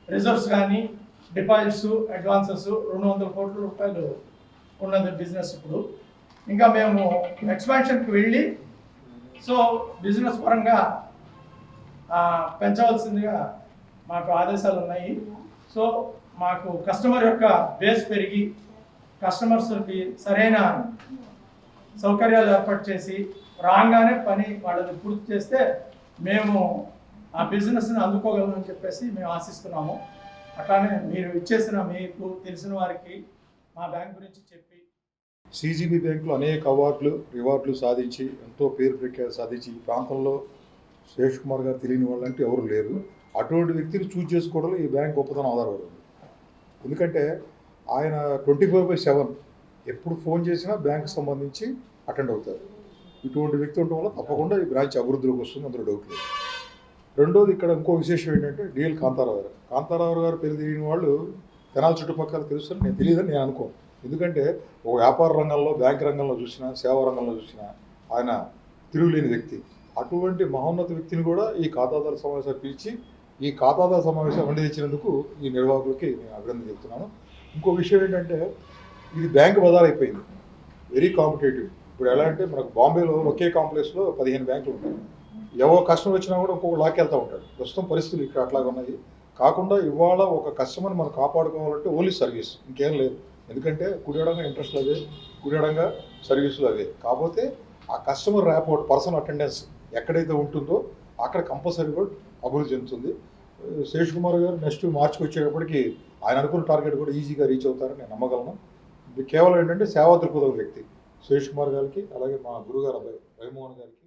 Speaker 8: రిజర్వ్స్ కానీ, డిపాజిట్స్, అడ్వాన్సెస్ 200 కోట్ల రూపాయలు ఉన్నది బిజినెస్. ఇప్పుడు ఇంకా మేము ఎక్స్పాన్షన్కి వెళ్ళి సో బిజినెస్ పరంగా పెంచవలసిందిగా మాకు ఆదేశాలు ఉన్నాయి. సో మాకు కస్టమర్ యొక్క బేస్ పెరిగి కస్టమర్స్కి సరైన సౌకర్యాలు ఏర్పాటు చేసి రాగానే పని వాళ్ళని పూర్తి చేస్తే మేము ఆ బిజినెస్ని అందుకోగలమని చెప్పేసి మేము ఆశిస్తున్నాము. అట్లానే మీరు ఇచ్చేసిన మీకు తెలిసిన వారికి మా బ్యాంక్ గురించి చెప్పి
Speaker 21: CGB బ్యాంకులో అనేక అవార్డులు రివార్డులు సాధించి ఎంతో పేరు ప్రఖ్యాతి సాధించి ఈ ప్రాంతంలో శేష్ కుమార్ గారు తెలియని వాళ్ళంటే ఎవరు లేరు. అటువంటి వ్యక్తిని చూజ్ చేసుకోవడంలో ఈ బ్యాంక్ గొప్పతనం ఆధారపడింది. ఎందుకంటే ఆయన 24/7 ఎప్పుడు ఫోన్ చేసినా బ్యాంకు సంబంధించి అటెండ్ అవుతారు. ఇటువంటి వ్యక్తి ఉండడం వల్ల తప్పకుండా ఈ బ్రాంచ్ అభివృద్ధిలోకి వస్తుంది, అందులో డౌట్ లేదు. రెండోది ఇక్కడ ఇంకో విశేషం ఏంటంటే డిఎల్ కాంతారావు గారు. కాంతారావు గారు పేరు తెలియని వాళ్ళు తెనాలి చుట్టుపక్కల తెలుస్తుంది, నేను తెలియదని నేను అనుకోను. ఎందుకంటే ఒక వ్యాపార రంగంలో, బ్యాంక్ రంగంలో చూసినా, సేవా రంగంలో చూసినా ఆయన తిరుగులేని వ్యక్తి. అటువంటి మహోన్నత వ్యక్తిని కూడా ఈ ఖాతాదారు సమావేశాలు పిలిచి ఈ ఖాతాదారు సమావేశం వండి తెచ్చినందుకు ఈ నిర్వాహకులకి నేను అభినందన చెప్తున్నాను. ఇంకో విషయం ఏంటంటే ఇది బ్యాంక్ బజార్ అయిపోయింది, వెరీ కాంపిటేటివ్. ఇప్పుడు ఎలా అంటే మనకు బాంబేలో ఒకే కాంప్లెక్స్లో 15 బ్యాంకులు ఉంటాయి. ఎవరో కస్టమర్ వచ్చినా కూడా ఇంకొక లాక్కెళ్తూ ఉంటాడు. ప్రస్తుతం పరిస్థితులు ఇక్కడ అట్లాగా ఉన్నాయి. కాకుండా ఇవాళ ఒక కస్టమర్ని మనం కాపాడుకోవాలంటే ఓన్లీ సర్వీస్, ఇంకేం లేదు. ఎందుకంటే కుడియడంగా ఇంట్రెస్ట్లు అవే, కుడియడంగా సర్వీసులు అవే. కాకపోతే ఆ కస్టమర్ ర్యాపోర్ట్, పర్సనల్ అటెండెన్స్ ఎక్కడైతే ఉంటుందో అక్కడ కంపల్సరీ కూడా అభివృద్ధి చెందుతుంది. శేష్ కుమార్ గారు నెక్స్ట్ మార్చికి వచ్చేటప్పటికి ఆయన అనుకున్న టార్గెట్ కూడా ఈజీగా రీచ్ అవుతారని నేను నమ్మగలను. ఇది కేవలం ఏంటంటే సేవా దృక్పథం వ్యక్తి శేష్ కుమార్ గారికి, అలాగే మా గురుగారు అబ్బాయి రవిమోహన్ గారికి.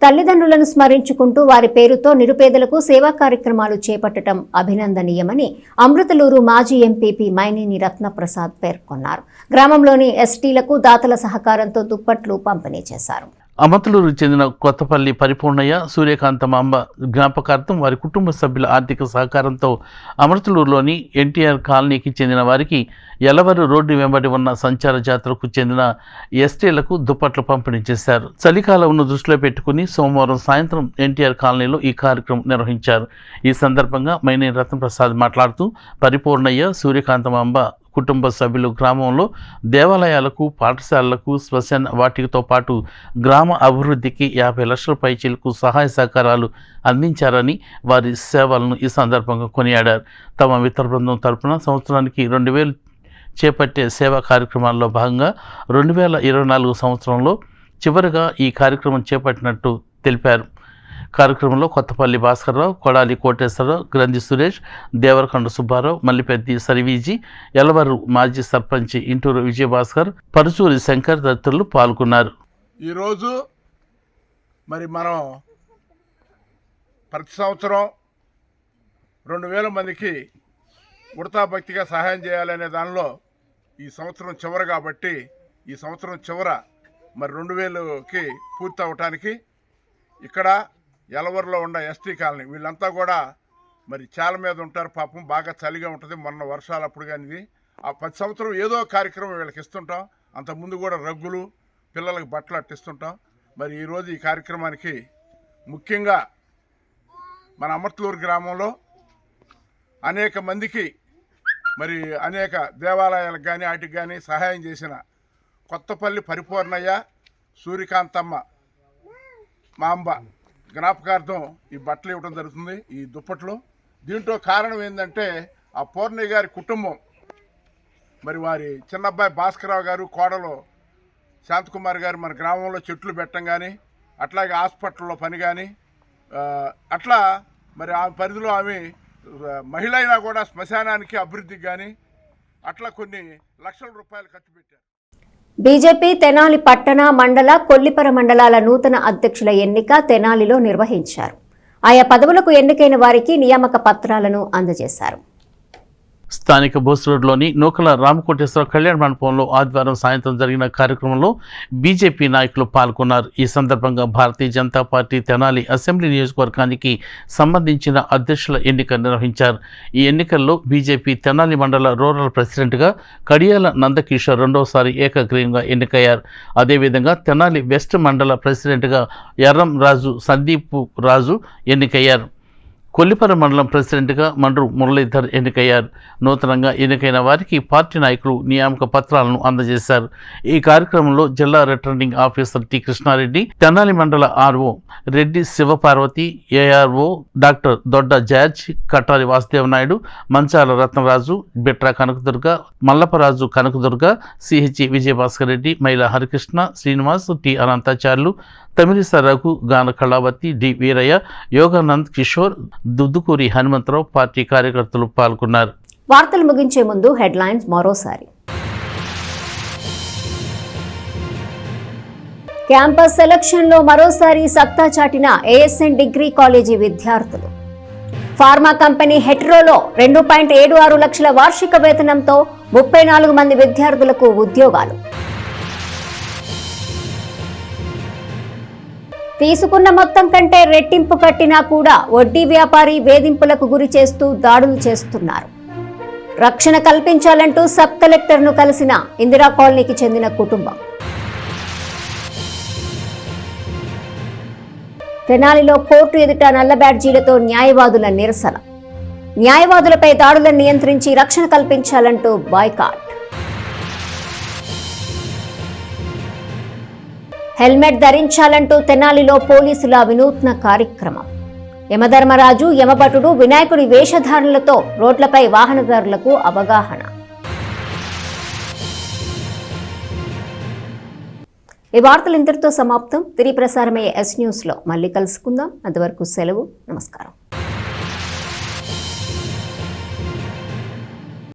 Speaker 1: తల్లిదండ్రులను స్మరించుకుంటూ వారి పేరుతో నిరుపేదలకు సేవా కార్యక్రమాలు చేపట్టడం అభినందనీయమని అమృతలూరు మాజీ ఎంపీపీ మైనేని రత్నప్రసాద్ పేర్కొన్నారు. గ్రామంలోని ఎస్టీలకు దాతల సహకారంతో దుప్పట్లు పంపిణీ చేశారు.
Speaker 2: అమతలూరుకు చెందిన కొత్తపల్లి పరిపూర్ణయ్య, సూర్యకాంతమాంబ జ్ఞాపకార్థం వారి కుటుంబ సభ్యుల ఆర్థిక సహకారంతో అమృతలూరులోని ఎన్టీఆర్ కాలనీకి చెందిన వారికి ఎలవరు రోడ్డు వెంబడి ఉన్న సంచార జాతరకు చెందిన ఎస్టీలకు దుప్పట్లు పంపిణీ చేశారు. చలికాలంను దృష్టిలో పెట్టుకుని సోమవారం సాయంత్రం ఎన్టీఆర్ కాలనీలో ఈ కార్యక్రమం నిర్వహించారు. ఈ సందర్భంగా మైనేని రత్నప్రసాద్ మాట్లాడుతూ పరిపూర్ణయ్య, సూర్యకాంతమాంబ కుటుంబ సభ్యులు గ్రామంలో దేవాలయాలకు, పాఠశాలలకు, శ్మశాన వాటికతో పాటు గ్రామ అభివృద్ధికి 50 లక్షల పైచీలకు సహాయ సహకారాలు అందించారని వారి సేవలను ఈ సందర్భంగా కొనియాడారు. తమ మిత్ర బృందం తరపున సంవత్సరానికి 2000 చేపట్టే సేవా కార్యక్రమాల్లో భాగంగా 2024 సంవత్సరంలో చివరిగా ఈ కార్యక్రమం చేపట్టినట్టు తెలిపారు. కార్యక్రమంలో కొత్తపల్లి భాస్కర్రావు, కొడాలి కోటేశ్వరరావు, గ్రంథి సురేష్, దేవరకొండ సుబ్బారావు, మల్లిపెద్ది సరివీజీ, ఎలవరు మాజీ సర్పంచ్ ఇంటూరు విజయభాస్కర్, పరుచూరి శంకర్ తదితరులు పాల్గొన్నారు.
Speaker 22: ఈరోజు మరి మనం ప్రతి సంవత్సరం 2000 మందికి ఉడతా భక్తిగా సహాయం చేయాలనే దానిలో ఈ సంవత్సరం చివరి కాబట్టి ఈ సంవత్సరం చివర మరి 2000కి పూర్తి అవటానికి ఇక్కడ ఎలవరిలో ఉన్న ఎస్టీ కాలనీ వీళ్ళంతా కూడా మరి చాలా మీద ఉంటారు. పాపం బాగా చలిగా ఉంటుంది, మొన్న వర్షాలు అప్పుడు కానీ ఆ 10 సంవత్సరం ఏదో కార్యక్రమం వీళ్ళకి ఇస్తుంటాం. అంతకుముందు కూడా రగ్గులు, పిల్లలకి బట్టలు అట్టిస్తుంటాం. మరి ఈరోజు ఈ కార్యక్రమానికి ముఖ్యంగా మన అమర్తలూరు గ్రామంలో అనేక మందికి మరి అనేక దేవాలయాలకు కానీ వాటికి కానీ సహాయం చేసిన కొత్తపల్లి పరిపూర్ణయ్య, సూర్యకాంతమ్మ మాంబ జ్ఞాపకార్థం ఈ బట్టలు ఇవ్వడం జరుగుతుంది, ఈ దుప్పట్లు. దీంట్లో కారణం ఏంటంటే ఆ పూర్ణయ్య గారి కుటుంబం మరి వారి చిన్నబ్బాయి భాస్కరరావు గారు, కోడలు శాంతకుమార్ గారు మన గ్రామంలో చెట్లు పెట్టడం కానీ, అట్లాగే హాస్పిటల్లో పని కానీ, అట్లా మరి ఆమె పరిధిలో ఆమె మహిళ అయినా కూడా శ్మశానానికి అభివృద్ధికి కానీ అట్లా కొన్ని లక్షల రూపాయలు ఖర్చు పెట్టారు.
Speaker 1: బీజేపీ తెనాలి పట్టణ, మండల, కొల్లిపర మండలాల నూతన అధ్యక్షుల ఎన్నిక తెనాలిలో నిర్వహించారు. ఆయా పదవులకు ఎన్నికైన వారికి నియామక పత్రాలను అందజేశారు.
Speaker 2: స్థానిక బోస్ రోడ్లోని నూకల రామకోటేశ్వర కళ్యాణ మండపంలో ఆదివారం సాయంత్రం జరిగిన కార్యక్రమంలో బీజేపీ నాయకులు పాల్గొన్నారు. ఈ సందర్భంగా భారతీయ జనతా పార్టీ తెనాలి అసెంబ్లీ నియోజకవర్గానికి సంబంధించిన అధ్యక్షుల ఎన్నిక నిర్వహించారు. ఈ ఎన్నికల్లో బీజేపీ తెనాలి మండల రూరల్ ప్రెసిడెంట్గా కడియాల నందకిషోర్ రెండవసారి ఏకగ్రీవంగా ఎన్నికయ్యారు. అదేవిధంగా తెనాలి వెస్ట్ మండల ప్రెసిడెంట్గా ఎర్రం రాజు సందీప్ రాజు ఎన్నికయ్యారు. కొల్లిపర మండలం ప్రెసిడెంట్గా మండ్రు మురళీధర్ ఎన్నికయ్యారు. నూతనంగా ఎన్నికైన వారికి పార్టీ నాయకులు నియామక పత్రాలను అందజేశారు. ఈ కార్యక్రమంలో జిల్లా returning officer T Krishnareddy, Tenali మండల RO Reddy Sivaparvathi, ARO doctor Dodda George, Kattari Vasudeva Naidu, Manchala Ratnaraju, Bitra Kanakadurga, Mallaparaju Kanakadurga, CH Vijayabhaskar Reddy, Maila Harikrishna, Srinivas, T Anantacharyulu, Tamilisa Raghu, Gana Kalavathi, D Veeraiah, Yoganand Kishore, Dudukuri Hanumantharao party కార్యకర్తలు పాల్గొన్నారు.
Speaker 1: వార్తలు ముగించే ముందు హెడ్లైన్స్ మరోసారి. క్యాంపస్ సెలక్షన్లో మరోసారి సత్తా చాటిన ఏఎస్ఎన్ డిగ్రీ కాలేజీ విద్యార్థులు. ఫార్మా కంపెనీ హెట్రోలో 2.76 లక్షల వార్షిక వేతనంతో 34 మంది విద్యార్థులకు ఉద్యోగాలు. తీసుకున్న మొత్తం కంటే రెట్టింపు కట్టినా కూడా వడ్డీ వ్యాపారి వేధింపులకు గురి చేస్తూ దాడులు చేస్తున్నారు. రక్షణ కల్పించాలంటూ సబ్ కలెక్టర్ను కలిసిన ఇందిరా కాలనీకి చెందిన కుటుంబం. తెనాలిలో కోర్టు ఎదుట నల్ల బ్యాడ్జీలతో న్యాయవాదుల నిరసన. న్యాయవాదులపై దాడులను నియంత్రించి రక్షణ కల్పించాలంటూ బాయ్కాట్. హెల్మెట్ ధరించాలంటూ తెనాలిలో పోలీసుల వినూత్న కార్యక్రమం. యమధర్మరాజు, యమభటుడు, వినాయకుడి వేషధారణలతో రోడ్లపై వాహనదారులకు అవగాహన. ఈ వార్తలు ఇంతటితో సమాప్తం. తిరిగి ప్రసారమయ్యే ఎస్ న్యూస్లో మళ్ళీ కలుసుకుందాం. అంతవరకు సెలవు. నమస్కారం.